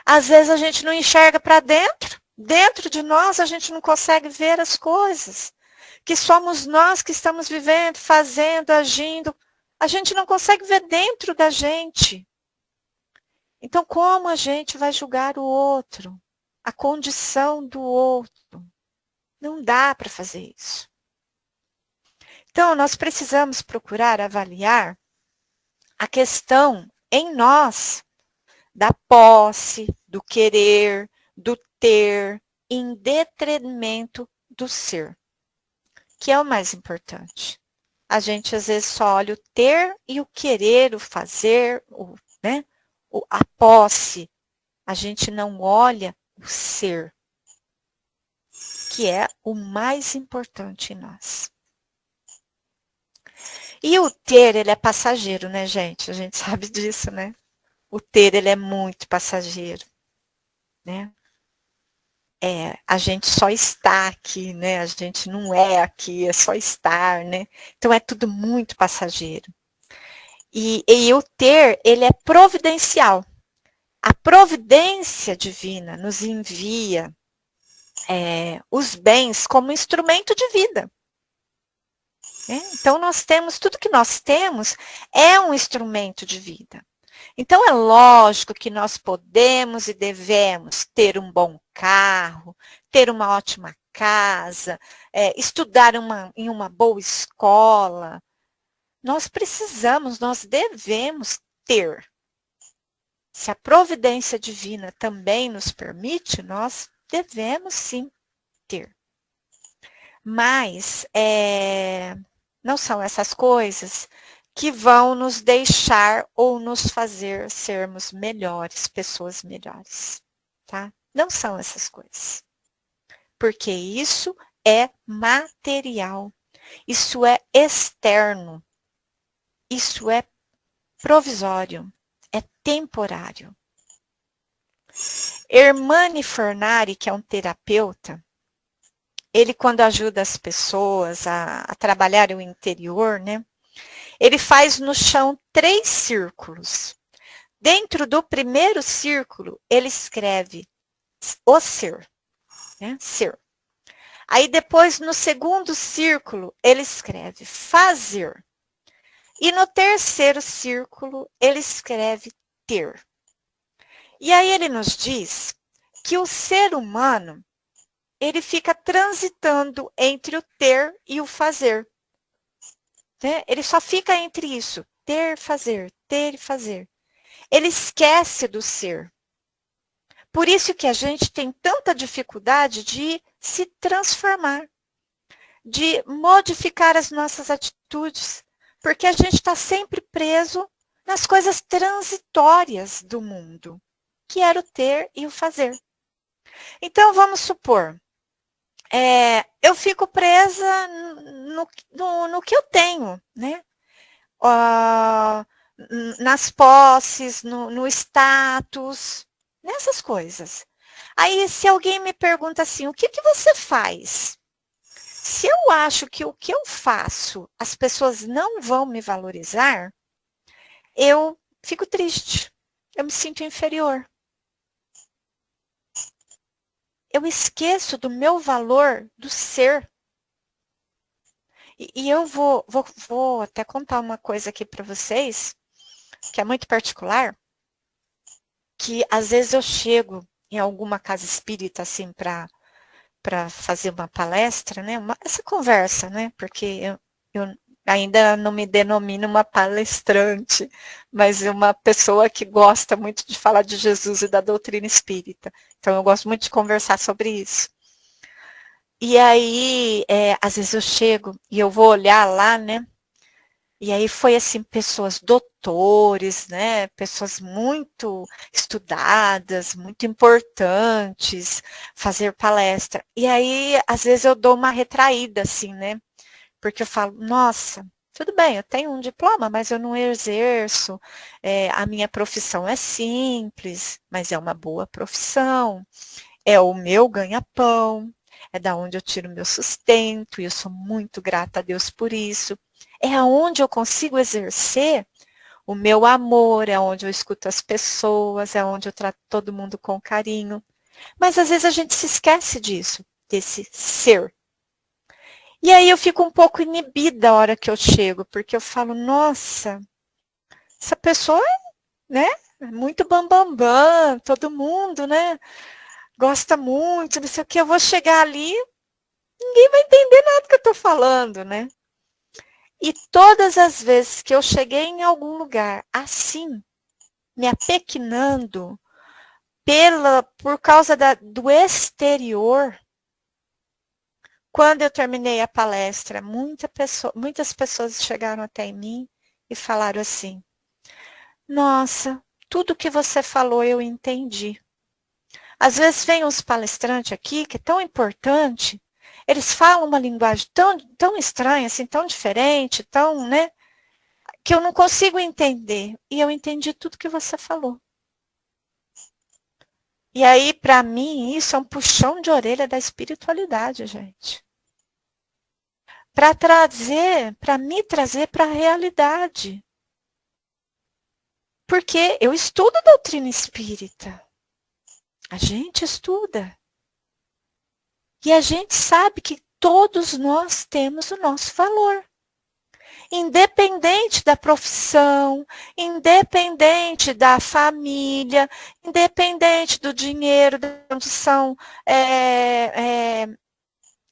Às vezes a gente não enxerga para dentro. Dentro de nós a gente não consegue ver as coisas. Que somos nós que estamos vivendo, fazendo, agindo. A gente não consegue ver dentro da gente. Então, como a gente vai julgar o outro? A condição do outro? Não dá para fazer isso. Então, nós precisamos procurar avaliar a questão em nós da posse, do querer, do ter, em detrimento do ser, que é o mais importante. A gente, às vezes, só olha o ter e o querer, o fazer, a posse. A gente não olha o ser, que é o mais importante em nós. E o ter, ele é passageiro, né, gente? A gente sabe disso, né? O ter, ele é muito passageiro, né? A gente só está aqui, né? A gente não é aqui, é só estar, né? Então, é tudo muito passageiro. E o ter, ele é providencial. A providência divina nos envia os bens como instrumento de vida. Então, nós temos, tudo que nós temos é um instrumento de vida. Então, é lógico que nós podemos e devemos ter um bom carro, ter uma ótima casa, estudar em uma boa escola. Nós precisamos, nós devemos ter. Se a providência divina também nos permite, nós devemos sim ter. Mas não são essas coisas que vão nos deixar ou nos fazer sermos melhores, pessoas melhores, tá? Não são essas coisas. Porque isso é material, isso é externo, isso é provisório, é temporário. Hermane Fornari, que é um terapeuta, ele, quando ajuda as pessoas a trabalhar o interior, né? Ele faz no chão 3 círculos. Dentro do primeiro círculo, ele escreve o ser, né? Ser. Aí depois, no segundo círculo, ele escreve fazer. E no terceiro círculo, ele escreve ter. E aí ele nos diz que o ser humano, ele fica transitando entre o ter e o fazer. né? Ele só fica entre isso, ter, fazer, ter e fazer. Ele esquece do ser. Por isso que a gente tem tanta dificuldade de se transformar, de modificar as nossas atitudes, porque a gente está sempre preso nas coisas transitórias do mundo, que era o ter e o fazer. Então, vamos supor, eu fico presa no que eu tenho, né? Nas posses, no status, nessas coisas. Aí, se alguém me pergunta assim, o que você faz? Se eu acho que o que eu faço, as pessoas não vão me valorizar, eu fico triste. Eu me sinto inferior. Eu esqueço do meu valor do ser. E eu vou até contar uma coisa aqui para vocês, que é muito particular, que às vezes eu chego em alguma casa espírita, assim, para fazer uma palestra, né? Essa conversa, né? Porque eu ainda não me denomino uma palestrante, mas uma pessoa que gosta muito de falar de Jesus e da doutrina espírita. Então, eu gosto muito de conversar sobre isso. E aí, às vezes eu chego e eu vou olhar lá, né? E aí foi assim, pessoas doutores, né? Pessoas muito estudadas, muito importantes, fazer palestra. E aí, às vezes eu dou uma retraída, assim, né? Porque eu falo, nossa, tudo bem, eu tenho um diploma, mas eu não exerço. A minha profissão é simples, mas é uma boa profissão. É o meu ganha-pão. É da onde eu tiro o meu sustento, e eu sou muito grata a Deus por isso. É aonde eu consigo exercer o meu amor, é onde eu escuto as pessoas, é onde eu trato todo mundo com carinho. Mas às vezes a gente se esquece disso, desse ser. E aí eu fico um pouco inibida a hora que eu chego, porque eu falo, nossa, essa pessoa né, muito bambambam, todo mundo, né, gosta muito, não sei o que, eu vou chegar ali, ninguém vai entender nada que eu estou falando, né? E todas as vezes que eu cheguei em algum lugar assim, me apequenando por causa do exterior, quando eu terminei a palestra, muitas pessoas chegaram até em mim e falaram assim, nossa, tudo que você falou eu entendi. Às vezes vem uns palestrantes aqui, que é tão importante, eles falam uma linguagem tão estranha, assim, tão diferente, tão, né, que eu não consigo entender. E eu entendi tudo que você falou. E aí, para mim, isso é um puxão de orelha da espiritualidade, gente. Para me trazer para a realidade. Porque eu estudo doutrina espírita. A gente estuda. E a gente sabe que todos nós temos o nosso valor. Independente da profissão, independente da família, independente do dinheiro, da condição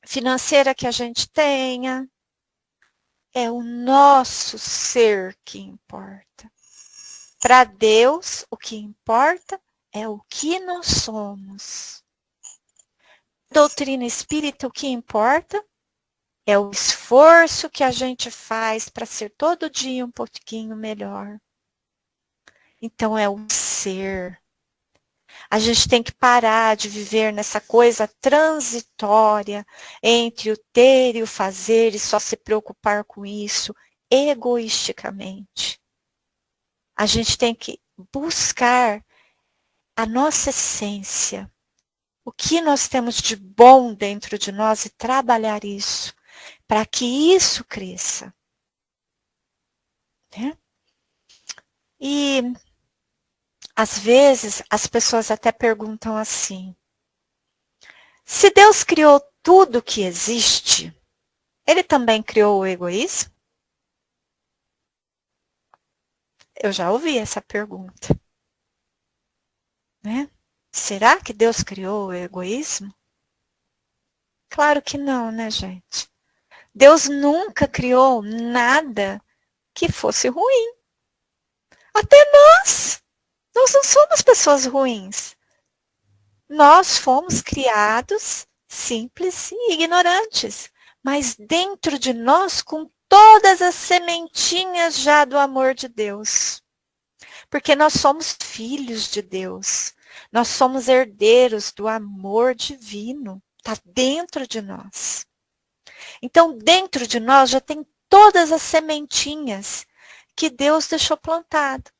financeira que a gente tenha. É o nosso ser que importa. Para Deus, o que importa é o que nós somos. Doutrina espírita, o que importa é o esforço que a gente faz para ser todo dia um pouquinho melhor. Então, é o ser. A gente tem que parar de viver nessa coisa transitória entre o ter e o fazer e só se preocupar com isso egoisticamente. A gente tem que buscar a nossa essência, o que nós temos de bom dentro de nós e trabalhar isso, para que isso cresça. Né? E, às vezes, as pessoas até perguntam assim, se Deus criou tudo que existe, Ele também criou o egoísmo? Eu já ouvi essa pergunta. Né? Será que Deus criou o egoísmo? Claro que não, né, gente? Deus nunca criou nada que fosse ruim. Até nós não somos pessoas ruins. Nós fomos criados simples e ignorantes, mas dentro de nós com todas as sementinhas já do amor de Deus. Porque nós somos filhos de Deus. Nós somos herdeiros do amor divino. Está dentro de nós. Então, dentro de nós já tem todas as sementinhas que Deus deixou plantado.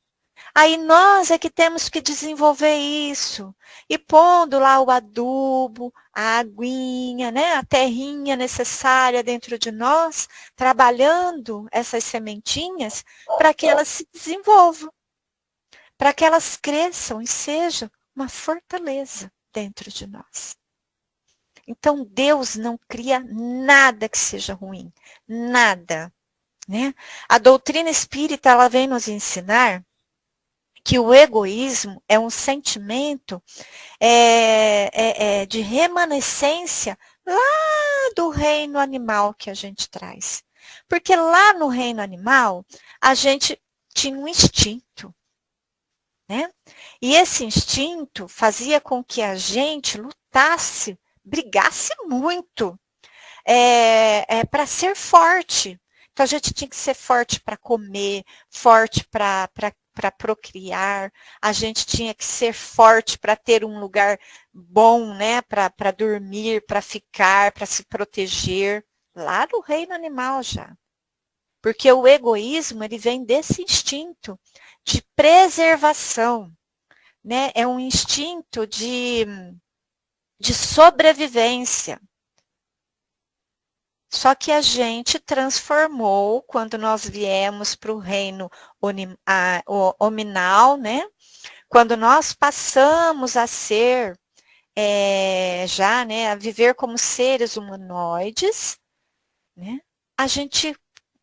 Aí nós é que temos que desenvolver isso. E pondo lá o adubo, a aguinha, né, a terrinha necessária dentro de nós, trabalhando essas sementinhas para que elas se desenvolvam. Para que elas cresçam e sejam uma fortaleza dentro de nós. Então, Deus não cria nada que seja ruim. Nada. Né? A doutrina espírita ela vem nos ensinar que o egoísmo é um sentimento de remanescência lá do reino animal que a gente traz. Porque lá no reino animal, a gente tinha um instinto. Né? E esse instinto fazia com que a gente lutasse, brigasse muito para ser forte. Então, a gente tinha que ser forte para comer, forte para procriar, a gente tinha que ser forte para ter um lugar bom, né? Para dormir, para ficar, para se proteger. Lá no reino animal já. Porque o egoísmo, ele vem desse instinto de preservação, né? É um instinto de sobrevivência. Só que a gente transformou, quando nós viemos para o reino hominal, né? Quando nós passamos a ser, já, né? A viver como seres humanoides, né? A gente,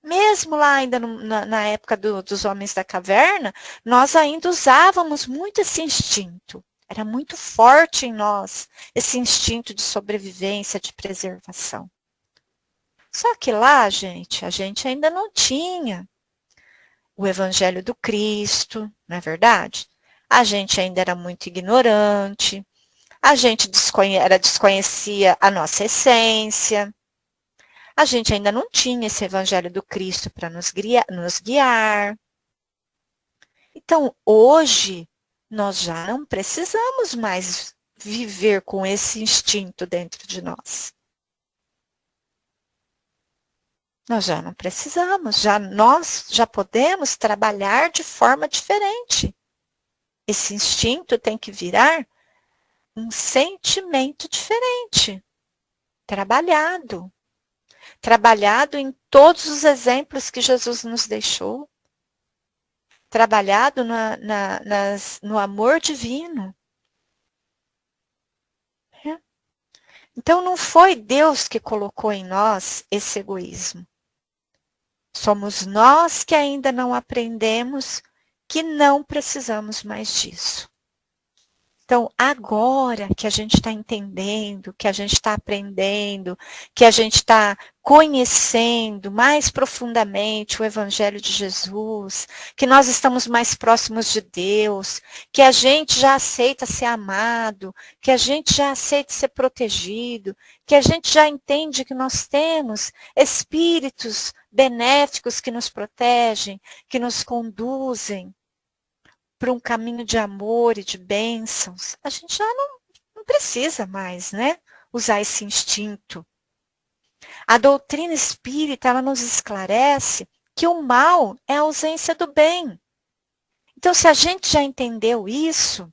mesmo lá ainda na época dos homens da caverna, nós ainda usávamos muito esse instinto. Era muito forte em nós, esse instinto de sobrevivência, de preservação. Só que lá, gente, a gente ainda não tinha o Evangelho do Cristo, não é verdade? A gente ainda era muito ignorante, a gente desconhecia a nossa essência, a gente ainda não tinha esse Evangelho do Cristo para nos guiar. Então, hoje, nós já não precisamos mais viver com esse instinto dentro de nós. Nós já não precisamos, nós já podemos trabalhar de forma diferente. Esse instinto tem que virar um sentimento diferente, trabalhado em todos os exemplos que Jesus nos deixou, trabalhado no amor divino. Então, não foi Deus que colocou em nós esse egoísmo. Somos nós que ainda não aprendemos que não precisamos mais disso. Então, agora que a gente está entendendo, que a gente está aprendendo, que a gente está conhecendo mais profundamente o Evangelho de Jesus, que nós estamos mais próximos de Deus, que a gente já aceita ser amado, que a gente já aceita ser protegido, que a gente já entende que nós temos espíritos benéficos que nos protegem, que nos conduzem para um caminho de amor e de bênçãos, a gente já não precisa mais, né, usar esse instinto. A doutrina espírita, ela nos esclarece que o mal é a ausência do bem. Então, se a gente já entendeu isso,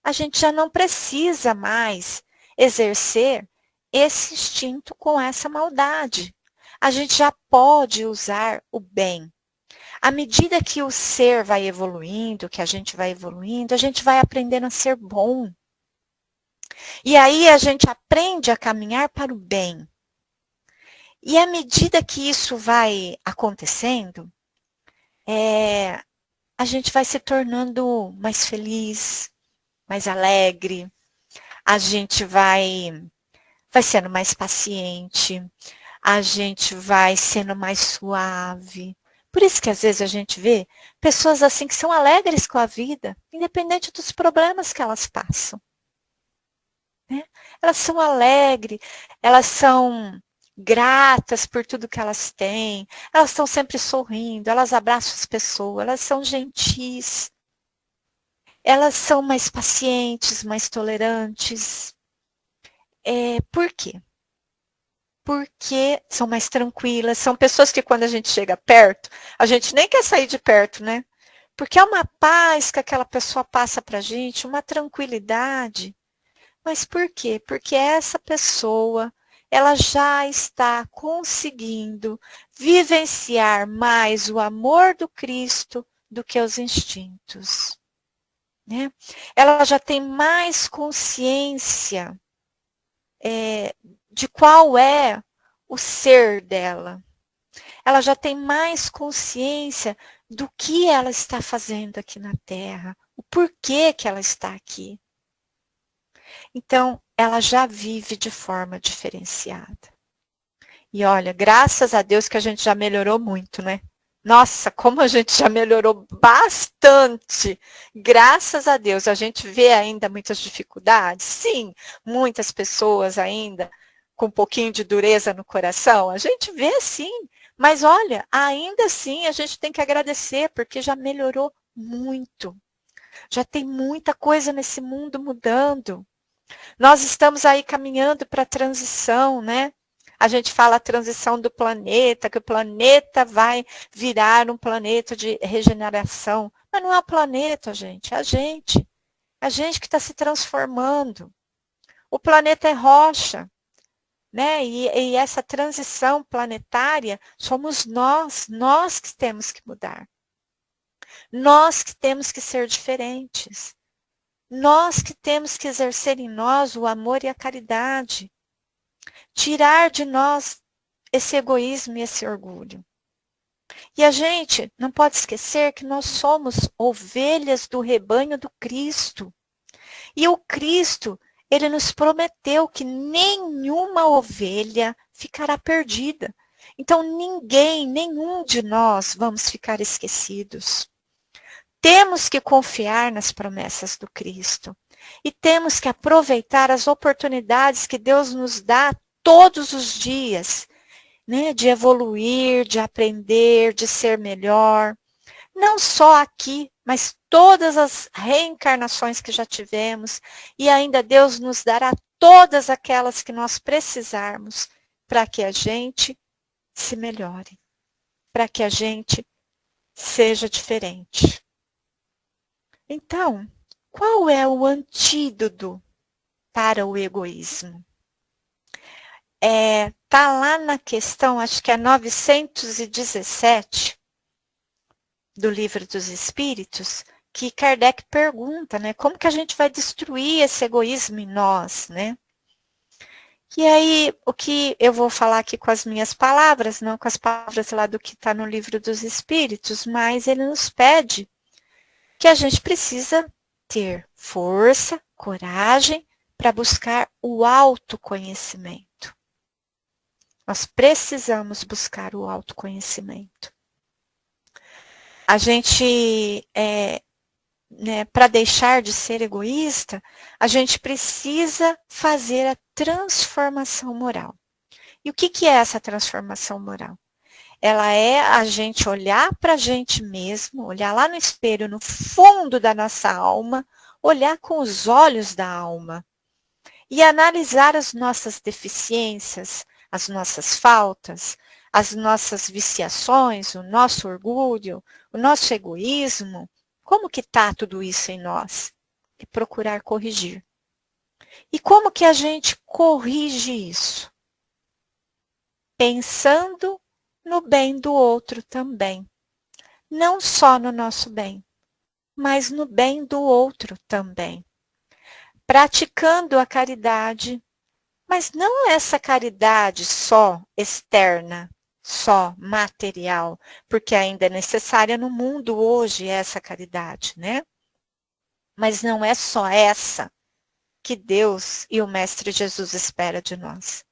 a gente já não precisa mais exercer esse instinto com essa maldade. A gente já pode usar o bem. À medida que o ser vai evoluindo, que a gente vai evoluindo, a gente vai aprendendo a ser bom. E aí a gente aprende a caminhar para o bem. E à medida que isso vai acontecendo, a gente vai se tornando mais feliz, mais alegre, a gente vai sendo mais paciente, a gente vai sendo mais suave. Por isso que às vezes a gente vê pessoas assim que são alegres com a vida, independente dos problemas que elas passam. Né? Elas são alegres, elas são gratas por tudo que elas têm, elas estão sempre sorrindo, elas abraçam as pessoas, elas são gentis, elas são mais pacientes, mais tolerantes. Por quê? Porque são mais tranquilas, são pessoas que quando a gente chega perto, a gente nem quer sair de perto, né? Porque é uma paz que aquela pessoa passa para a gente, uma tranquilidade. Mas por quê? Porque essa pessoa, ela já está conseguindo vivenciar mais o amor do Cristo do que os instintos. Né? Ela já tem mais consciência de qual é o ser dela. Ela já tem mais consciência do que ela está fazendo aqui na Terra, o porquê que ela está aqui. Então, ela já vive de forma diferenciada. E olha, graças a Deus que a gente já melhorou muito, né? Nossa, como a gente já melhorou bastante. Graças a Deus. A gente vê ainda muitas dificuldades. Sim, muitas pessoas ainda com um pouquinho de dureza no coração. A gente vê sim. Mas olha, ainda assim a gente tem que agradecer, porque já melhorou muito. Já tem muita coisa nesse mundo mudando. Nós estamos aí caminhando para a transição, né? A gente fala a transição do planeta, que o planeta vai virar um planeta de regeneração. Mas não é o planeta, gente, é a gente. É a gente que está se transformando. O planeta é rocha, né? E essa transição planetária somos nós que temos que mudar. Nós que temos que ser diferentes. Nós que temos que exercer em nós o amor e a caridade. Tirar de nós esse egoísmo e esse orgulho. E a gente não pode esquecer que nós somos ovelhas do rebanho do Cristo. E o Cristo, ele nos prometeu que nenhuma ovelha ficará perdida. Então nenhum de nós vamos ficar esquecidos. Temos que confiar nas promessas do Cristo. E temos que aproveitar as oportunidades que Deus nos dá todos os dias, né, de evoluir, de aprender, de ser melhor. Não só aqui, mas todas as reencarnações que já tivemos. E ainda Deus nos dará todas aquelas que nós precisarmos para que a gente se melhore, para que a gente seja diferente. Então, qual é o antídoto para o egoísmo? Tá lá na questão, acho que é 917 do Livro dos Espíritos, que Kardec pergunta, né, como que a gente vai destruir esse egoísmo em nós, né? E aí, o que eu vou falar aqui com as minhas palavras, não com as palavras lá do que está no Livro dos Espíritos, mas ele nos pede que a gente precisa ter força, coragem para buscar o autoconhecimento. Nós precisamos buscar o autoconhecimento. A gente, para deixar de ser egoísta, a gente precisa fazer a transformação moral. E o que é essa transformação moral? Ela é a gente olhar para a gente mesmo, olhar lá no espelho, no fundo da nossa alma, olhar com os olhos da alma e analisar as nossas deficiências, as nossas faltas, as nossas viciações, o nosso orgulho, o nosso egoísmo. Como que está tudo isso em nós? E procurar corrigir. E como que a gente corrige isso? Pensando no bem do outro também. Não só no nosso bem, mas no bem do outro também. Praticando a caridade, mas não essa caridade só externa, só material, porque ainda é necessária no mundo hoje essa caridade, né? Mas não é só essa que Deus e o Mestre Jesus espera de nós.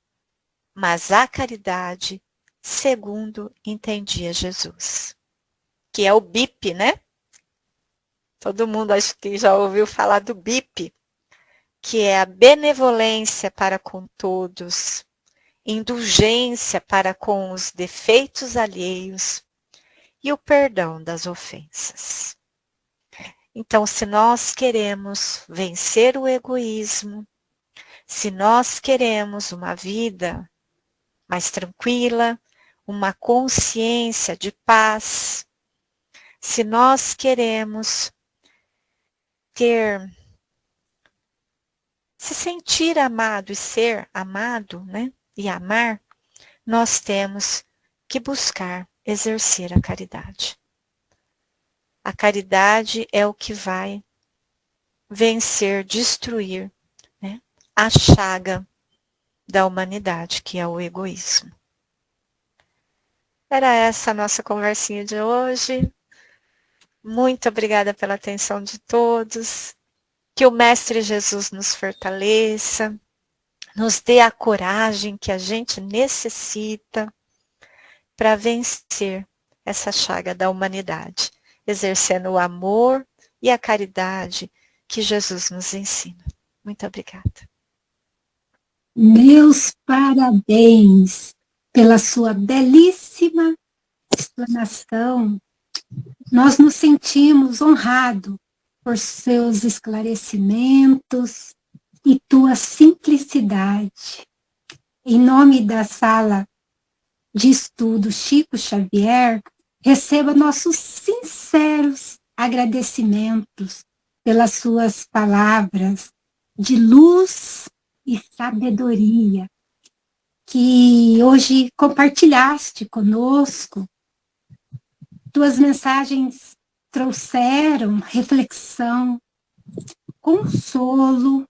mas a caridade segundo entendia Jesus. Que é o BIP, né? Todo mundo acho que já ouviu falar do BIP, que é a benevolência para com todos, indulgência para com os defeitos alheios e o perdão das ofensas. Então, se nós queremos vencer o egoísmo, se nós queremos uma vida mais tranquila, uma consciência de paz, se nós queremos se sentir amado e ser amado, né? E amar, nós temos que buscar exercer a caridade. A caridade é o que vai vencer, destruir, né, a chaga da humanidade, que é o egoísmo. Era essa a nossa conversinha de hoje. Muito obrigada pela atenção de todos. Que o Mestre Jesus nos fortaleça, nos dê a coragem que a gente necessita para vencer essa chaga da humanidade, exercendo o amor e a caridade que Jesus nos ensina. Muito obrigada. Meus parabéns pela sua belíssima explanação. Nós nos sentimos honrados por seus esclarecimentos e tua simplicidade. Em nome da Sala de Estudo Chico Xavier, receba nossos sinceros agradecimentos pelas suas palavras de luz e sabedoria que hoje compartilhaste conosco. Tuas mensagens trouxeram reflexão, consolo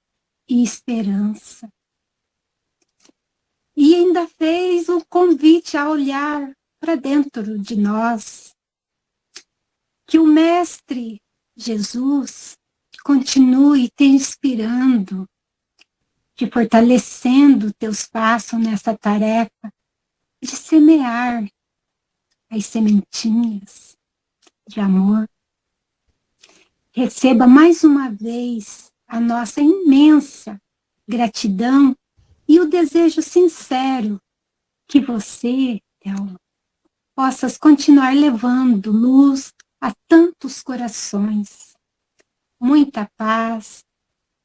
e esperança. E ainda fez um convite a olhar para dentro de nós. Que o Mestre Jesus continue te inspirando, te fortalecendo teus passos nessa tarefa de semear as sementinhas de amor. Receba mais uma vez a nossa imensa gratidão e o desejo sincero que você, Thelma, possas continuar levando luz a tantos corações. Muita paz,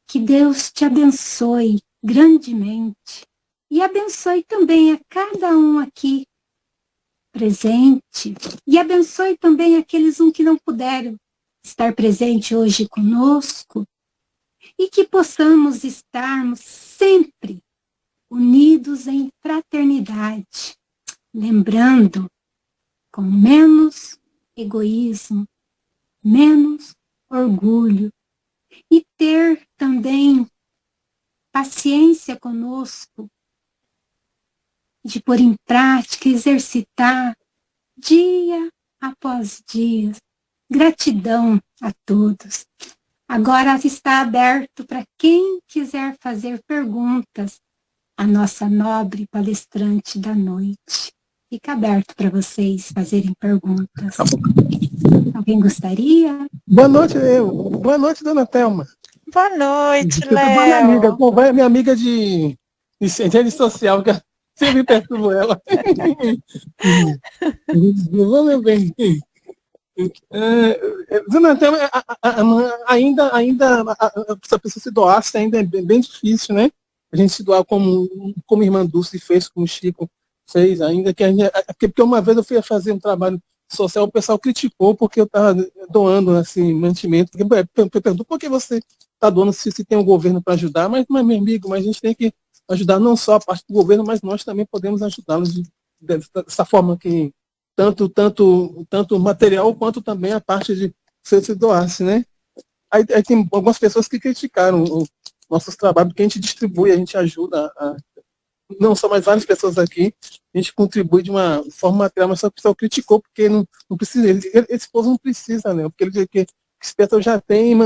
que Deus te abençoe grandemente e abençoe também a cada um aqui presente e abençoe também aqueles que não puderam estar presente hoje conosco e que possamos estarmos sempre unidos em fraternidade, lembrando com menos egoísmo, menos orgulho e ter também paciência conosco de pôr em prática, exercitar dia após dia. Gratidão a todos. Agora está aberto para quem quiser fazer perguntas à nossa nobre palestrante da noite. Fica aberto para vocês fazerem perguntas. Alguém gostaria? Boa noite, boa noite, dona Thelma. Boa noite, Léo. Minha amiga de rede social, que sempre perturbo ela. Vamos bem. Dona Thelma, ainda essa pessoa se doasse ainda é bem difícil, né? A gente se doar como irmã Dulce fez, como o Chico fez, ainda que a gente, porque uma vez eu fui fazer um trabalho social, o pessoal criticou porque eu estava doando assim, mantimento. Perguntou por que você está doando se tem um governo para ajudar, mas meu amigo, mas a gente tem que ajudar não só a parte do governo, mas nós também podemos ajudá-los dessa forma que tanto material quanto também a parte de se doasse, né? Aí tem algumas pessoas que criticaram os nossos trabalhos, porque a gente distribui, a gente ajuda não só mais várias pessoas aqui, a gente contribui de uma forma material, mas só o pessoal criticou porque não precisa, esse povo não precisa, né? Porque ele diz que esse pessoal já tem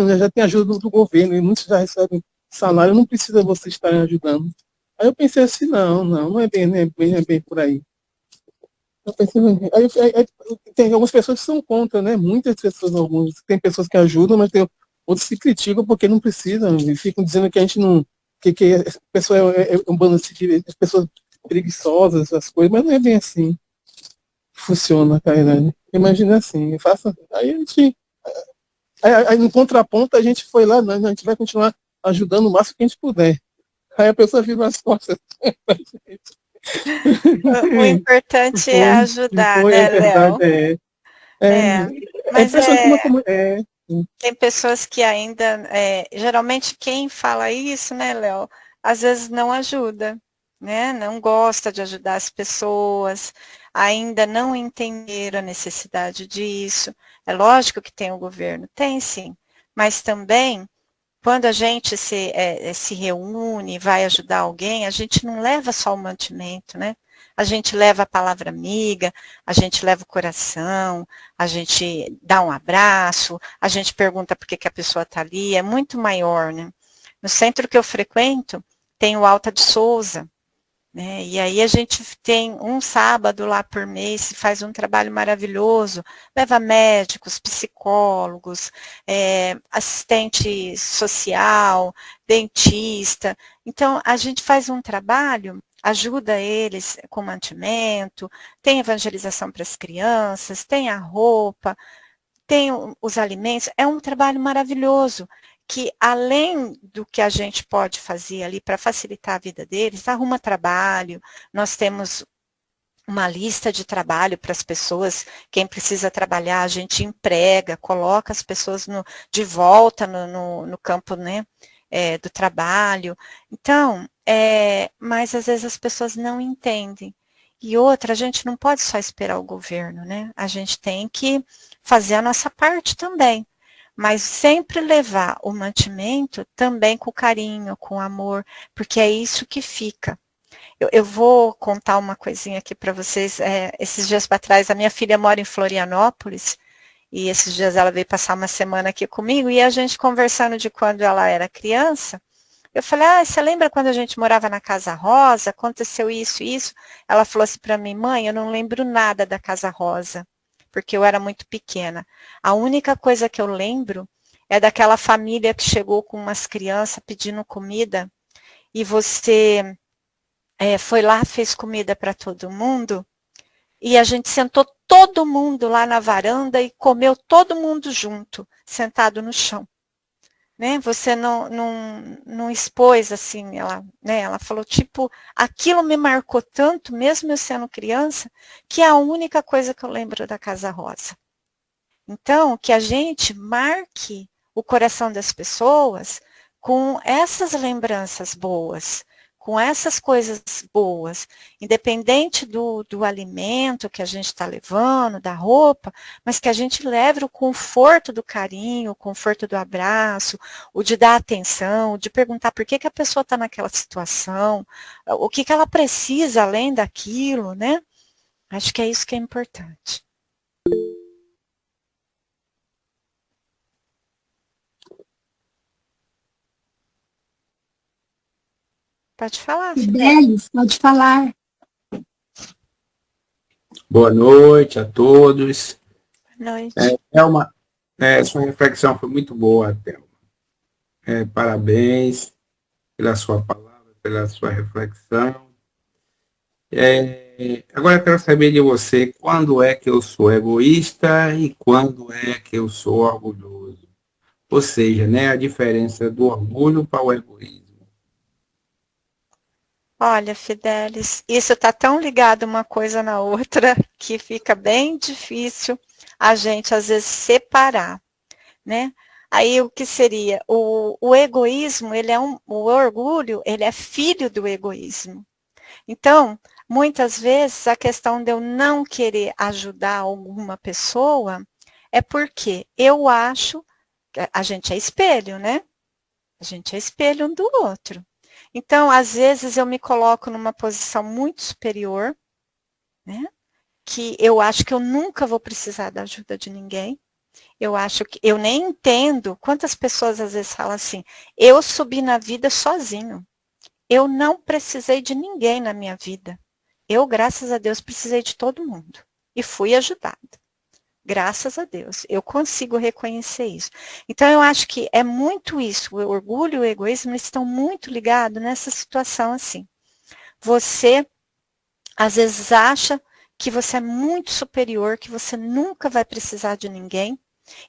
ajuda do governo, e muitos já recebem salário, não precisa vocês estarem ajudando. Aí eu pensei assim, não é bem, não é bem por aí. Eu pensei, tem algumas pessoas que são contra, né? Muitas pessoas, algumas, tem pessoas que ajudam, mas tem outros que criticam porque não precisam, e ficam dizendo que a gente não, que a pessoa é um bando de pessoas preguiçosas, essas coisas, mas não é bem assim que funciona, Cairane. Imagina assim, faça, aí a gente, aí no contraponto a gente foi lá, a gente vai continuar ajudando o máximo que a gente puder. Aí a pessoa vira as costas pra gente. O importante é ajudar, Foi, né, é verdade, Léo? É, é mas impressionante como é. tem pessoas que ainda, geralmente quem fala isso, né, Léo, às vezes não ajuda, né, não gosta de ajudar as pessoas, ainda não entenderam a necessidade disso. É lógico que tem o governo, tem sim, mas também quando a gente se reúne, vai ajudar alguém, a gente não leva só o mantimento, né? A gente leva a palavra amiga, a gente leva o coração, a gente dá um abraço, a gente pergunta por que a pessoa está ali, é muito maior, né? No centro que eu frequento, tem o Alta de Souza, né? E aí a gente tem um sábado lá por mês, faz um trabalho maravilhoso, leva médicos, psicólogos, assistente social, dentista. Então, a gente faz um trabalho, ajuda eles com mantimento, tem evangelização para as crianças, tem a roupa, tem os alimentos, é um trabalho maravilhoso, que além do que a gente pode fazer ali para facilitar a vida deles, arruma trabalho, nós temos uma lista de trabalho para as pessoas, quem precisa trabalhar, a gente emprega, coloca as pessoas de volta no campo, né, do trabalho. Então, mas às vezes as pessoas não entendem. E outra, a gente não pode só esperar o governo, né? A gente tem que fazer a nossa parte também. Mas sempre levar o mantimento também com carinho, com amor, porque é isso que fica. Eu vou contar uma coisinha aqui para vocês. Esses dias para trás, a minha filha mora em Florianópolis, e esses dias ela veio passar uma semana aqui comigo, e a gente conversando de quando ela era criança, eu falei, você lembra quando a gente morava na Casa Rosa? Aconteceu isso e isso? Ela falou assim para mim, mãe, eu não lembro nada da Casa Rosa, porque eu era muito pequena. A única coisa que eu lembro é daquela família que chegou com umas crianças pedindo comida, e você foi lá, fez comida para todo mundo, e a gente sentou todo mundo lá na varanda e comeu todo mundo junto, sentado no chão. Né, você não expôs assim, ela falou, tipo, aquilo me marcou tanto, mesmo eu sendo criança, que é a única coisa que eu lembro da Casa Rosa. Então, que a gente marque o coração das pessoas com essas lembranças boas, com essas coisas boas, independente do alimento que a gente está levando, da roupa, mas que a gente leve o conforto do carinho, o conforto do abraço, o de dar atenção, o de perguntar por que a pessoa está naquela situação, o que ela precisa além daquilo, né? Acho que é isso que é importante. Pode falar, Fidelis, pode falar. Boa noite a todos. Boa noite. Sua reflexão foi muito boa, Thelma. Parabéns pela sua palavra, pela sua reflexão. Agora eu quero saber de você, quando é que eu sou egoísta e quando é que eu sou orgulhoso? Ou seja, né, a diferença do orgulho para o egoísmo. Olha, Fidelis, isso está tão ligado uma coisa na outra que fica bem difícil a gente, às vezes, separar, né? Aí, o que seria? O egoísmo, o orgulho, ele é filho do egoísmo. Então, muitas vezes, a questão de eu não querer ajudar alguma pessoa é porque eu acho, a gente é espelho, né? A gente é espelho um do outro. Então, às vezes, eu me coloco numa posição muito superior, né? Que eu acho que eu nunca vou precisar da ajuda de ninguém. Eu acho que eu nem entendo quantas pessoas às vezes falam assim, eu subi na vida sozinho. eu não precisei de ninguém na minha vida. Eu, graças a Deus, precisei de todo mundo. E fui ajudada. Graças a Deus. Eu consigo reconhecer isso. Então, eu acho que é muito isso. O orgulho e o egoísmo estão muito ligados nessa situação assim. Você, às vezes, acha que você é muito superior, que você nunca vai precisar de ninguém.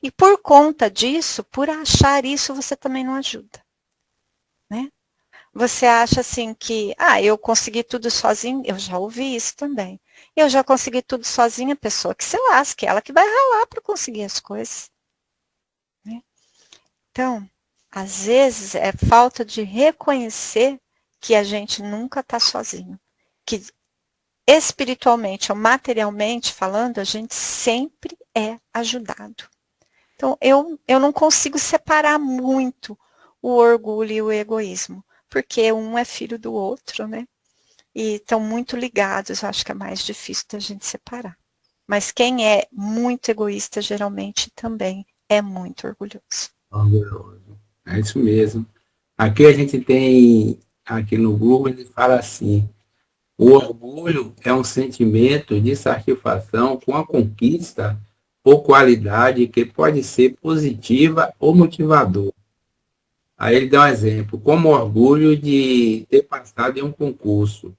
E por conta disso, por achar isso, você também não ajuda. Né? Você acha assim que, eu consegui tudo sozinho, eu já ouvi isso também. Eu já consegui tudo sozinha, pessoa que se lasque, ela que vai ralar para conseguir as coisas. Né? Então, às vezes é falta de reconhecer que a gente nunca está sozinho. Que espiritualmente ou materialmente falando, a gente sempre é ajudado. Então, eu não consigo separar muito o orgulho e o egoísmo, porque um é filho do outro, né? E estão muito ligados, eu acho que é mais difícil da gente separar. Mas quem é muito egoísta, geralmente também é muito orgulhoso. Orgulhoso. É isso mesmo. Aqui a gente tem, aqui no Google, ele fala assim, o orgulho é um sentimento de satisfação com a conquista ou qualidade que pode ser positiva ou motivador. Aí ele dá um exemplo, como orgulho de ter passado em um concurso,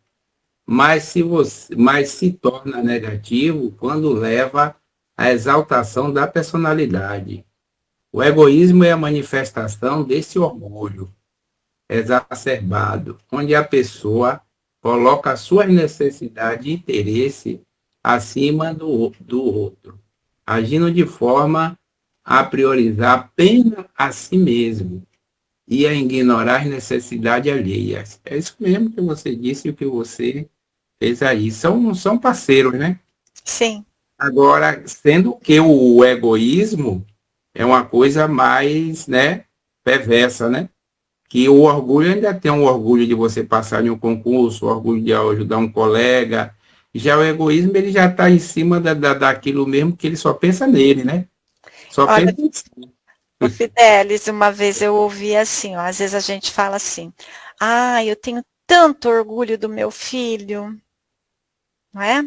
mas se torna negativo quando leva à exaltação da personalidade. O egoísmo é a manifestação desse orgulho exacerbado, onde a pessoa coloca suas necessidades e interesse acima do outro, agindo de forma a priorizar apenas a si mesmo e a ignorar as necessidades alheias. É isso mesmo que você disse, o que você fez aí. São parceiros, né? Sim. Agora, sendo que o egoísmo é uma coisa mais, né, perversa, né? Que o orgulho ainda tem um orgulho de você passar em um concurso, o orgulho de ajudar um colega. Já o egoísmo, ele já está em cima daquilo mesmo que ele só pensa nele, né? Só Olha, pensa em si. o Fidelis, uma vez eu ouvi assim, às vezes a gente fala assim, eu tenho tanto orgulho do meu filho, não é?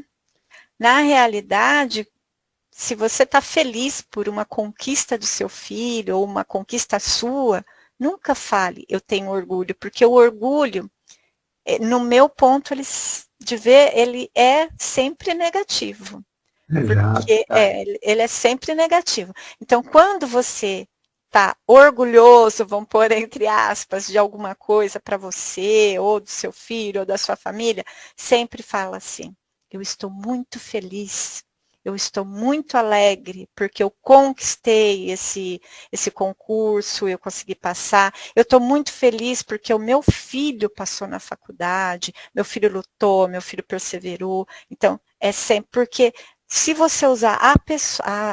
Na realidade, se você está feliz por uma conquista do seu filho ou uma conquista sua, nunca fale, eu tenho orgulho, porque o orgulho, no meu ponto de ver, ele é sempre negativo. Exato. Porque ele é sempre negativo. Então, quando você está orgulhoso, vamos pôr entre aspas, de alguma coisa para você, ou do seu filho, ou da sua família, sempre fala assim, eu estou muito feliz, eu estou muito alegre, porque eu conquistei esse concurso, eu consegui passar, eu estou muito feliz porque o meu filho passou na faculdade, meu filho lutou, meu filho perseverou. Então, é sempre porque se você usar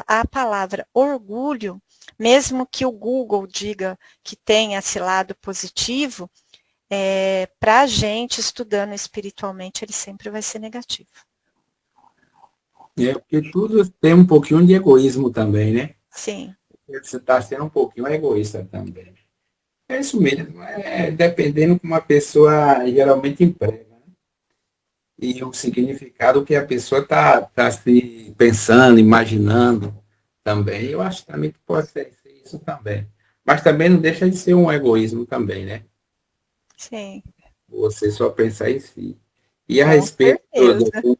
a palavra orgulho, mesmo que o Google diga que tem esse lado positivo, para a gente estudando espiritualmente, ele sempre vai ser negativo. Porque tudo tem um pouquinho de egoísmo também, né? Sim. Você está sendo um pouquinho egoísta também. É isso mesmo, dependendo como a pessoa geralmente emprega, né? E o significado que a pessoa está se pensando, imaginando também. Eu acho também que pode ser isso também. Mas também não deixa de ser um egoísmo também, né? Sim. Você só pensar em si. E a Com respeito certeza.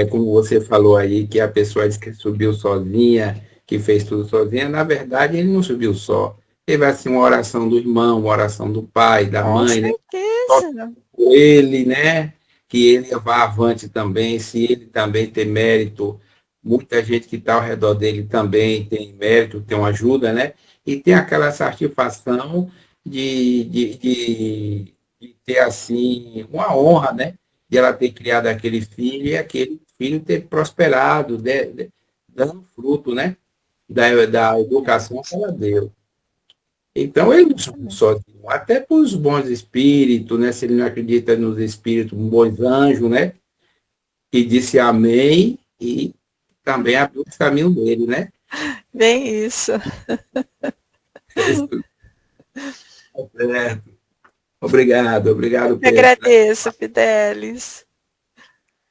como você falou aí, que a pessoa disse que subiu sozinha, que fez tudo sozinha, na verdade ele não subiu só. Teve assim uma oração do irmão, uma oração do pai, da Com mãe, né? certeza. Ele, né? Que ele vá avante também, se ele também tem mérito, muita gente que está ao redor dele também tem mérito, tem uma ajuda, né? E tem aquela satisfação de ter, assim, uma honra, né? De ela ter criado aquele filho e aquele filho ter prosperado, dando fruto, né? Da educação que ela deu. Então, ele não subiu sozinho, até para os bons espíritos, né? Se ele não acredita nos espíritos, bons anjos, né? Que disse amém e também abriu o caminho dele, né? Bem isso. É, Obrigado, Eu que Pedro. agradeço, Fidelis.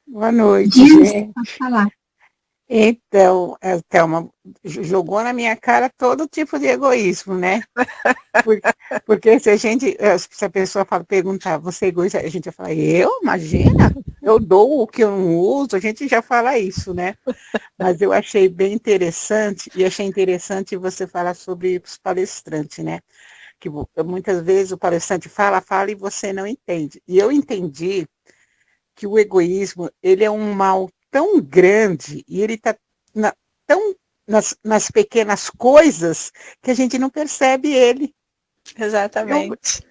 Boa noite, Diz, gente. pode falar. Então, a Thelma jogou na minha cara todo tipo de egoísmo, né? Porque se a pessoa perguntar, você é egoísta, a gente vai falar, imagina, eu dou o que eu não uso, a gente já fala isso, né? Mas eu achei bem interessante, e achei interessante você falar sobre os palestrantes, né? Que muitas vezes o palestrante fala e você não entende. E eu entendi que o egoísmo, ele é um mal tão grande, e ele está tão nas pequenas coisas, que a gente não percebe ele. Exatamente.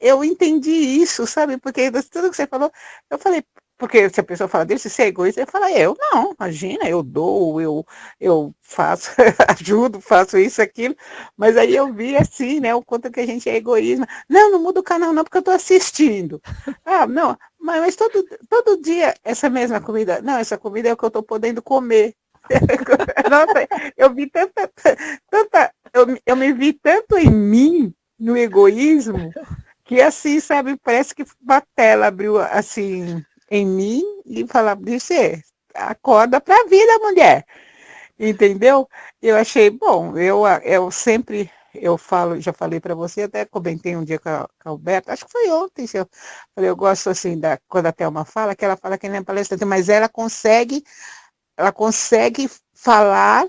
Eu entendi isso, sabe? Porque tudo que você falou, eu falei, porque se a pessoa fala dele, se você é egoísta, eu falo, eu não, imagina, eu dou, eu faço, ajudo, faço isso, aquilo, mas aí eu vi assim, né, o quanto que a gente é egoísta. Não muda o canal não, porque eu estou assistindo. Não, mas todo dia essa mesma comida, não, essa comida é o que eu estou podendo comer. Nossa, eu vi eu me vi tanto em mim, no egoísmo, que assim, sabe, parece que uma tela abriu assim em mim e falava, disse, acorda para a vida, mulher. Entendeu? Eu achei bom, eu sempre, já falei para você, até comentei um dia com a Alberta, acho que foi ontem, eu gosto assim, quando a Thelma fala, que ela fala que não é palestrante, mas ela consegue falar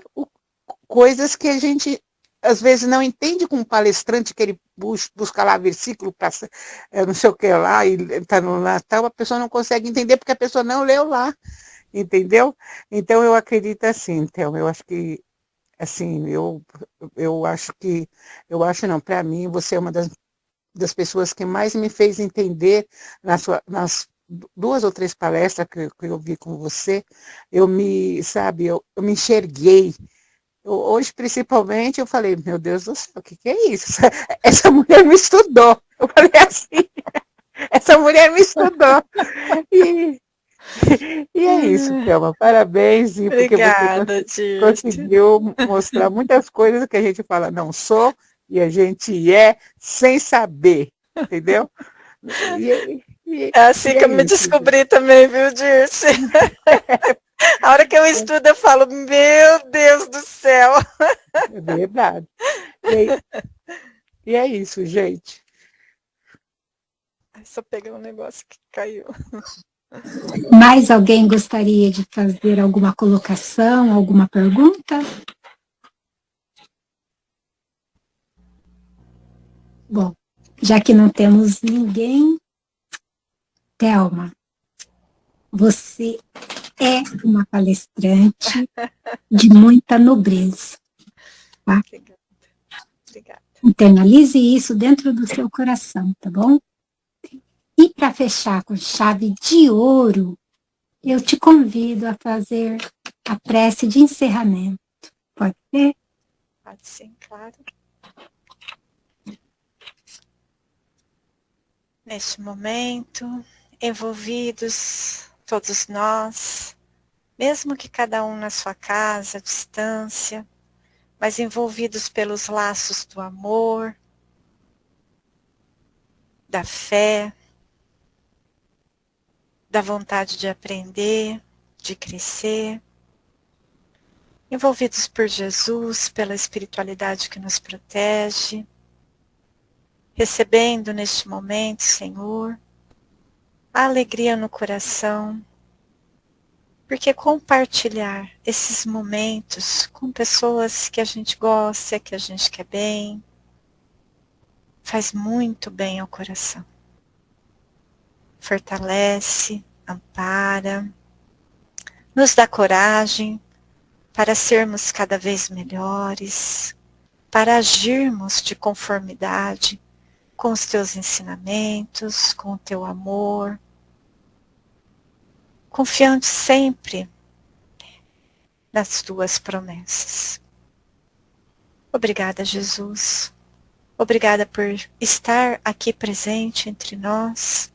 coisas que a gente às vezes não entende com um palestrante, que ele busca lá versículo para não sei o que lá, e está no Natal, a pessoa não consegue entender porque a pessoa não leu lá, entendeu? Então eu acredito assim, então eu acho que assim, para mim, você é uma das pessoas que mais me fez entender nas 2 ou 3 palestras que eu vi com você, eu me enxerguei. Hoje, principalmente, eu falei, meu Deus do céu, o que é isso? Essa mulher me estudou. Eu falei assim, essa mulher me estudou. E é isso, Thelma, parabéns. Obrigada, porque você conseguiu mostrar muitas coisas que a gente fala, não sou, e a gente é sem saber, entendeu? É assim que eu me descobri também, viu, Dirce? A hora que eu estudo, eu falo, meu Deus do céu. É verdade. E é isso, gente. Só peguei um negócio que caiu. Mais alguém gostaria de fazer alguma colocação, alguma pergunta? Bom, já que não temos ninguém, Thelma, você é uma palestrante de muita nobreza. Tá? Obrigada. Internalize isso dentro do seu coração, tá bom? E para fechar com chave de ouro, eu te convido a fazer a prece de encerramento. Pode ser? Pode sim, claro. Neste momento, envolvidos todos nós, mesmo que cada um na sua casa, à distância, mas envolvidos pelos laços do amor, da fé, da vontade de aprender, de crescer, envolvidos por Jesus, pela espiritualidade que nos protege, recebendo neste momento, Senhor, a alegria no coração, porque compartilhar esses momentos com pessoas que a gente gosta, que a gente quer bem, faz muito bem ao coração. Fortalece, ampara, nos dá coragem para sermos cada vez melhores, para agirmos de conformidade com os teus ensinamentos, com o teu amor, confiando sempre nas tuas promessas. Obrigada, Jesus. Obrigada por estar aqui presente entre nós,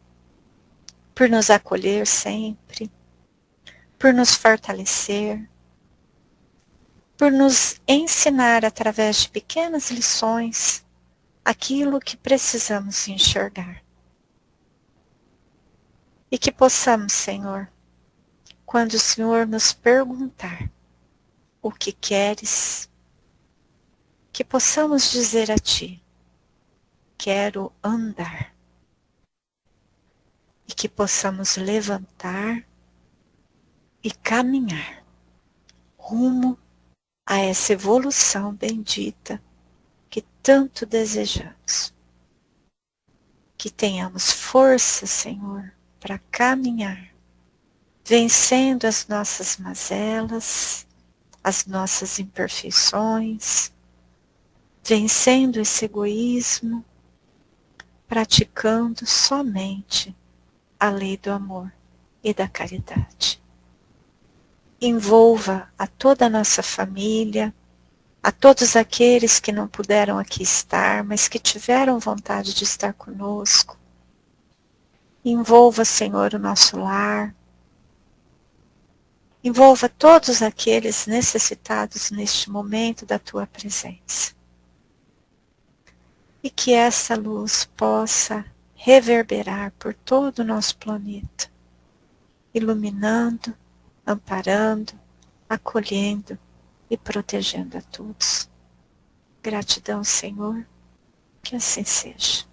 por nos acolher sempre, por nos fortalecer, por nos ensinar através de pequenas lições aquilo que precisamos enxergar. E que possamos, Senhor, quando o Senhor nos perguntar o que queres, que possamos dizer a Ti, quero andar. E que possamos levantar e caminhar rumo a essa evolução bendita que tanto desejamos. Que tenhamos força, Senhor, para caminhar, vencendo as nossas mazelas, as nossas imperfeições, vencendo esse egoísmo, praticando somente a lei do amor e da caridade. Envolva a toda a nossa família, a todos aqueles que não puderam aqui estar, mas que tiveram vontade de estar conosco. Envolva, Senhor, o nosso lar. Envolva todos aqueles necessitados neste momento da Tua presença. E que essa luz possa reverberar por todo o nosso planeta, iluminando, amparando, acolhendo e protegendo a todos. Gratidão, Senhor, que assim seja.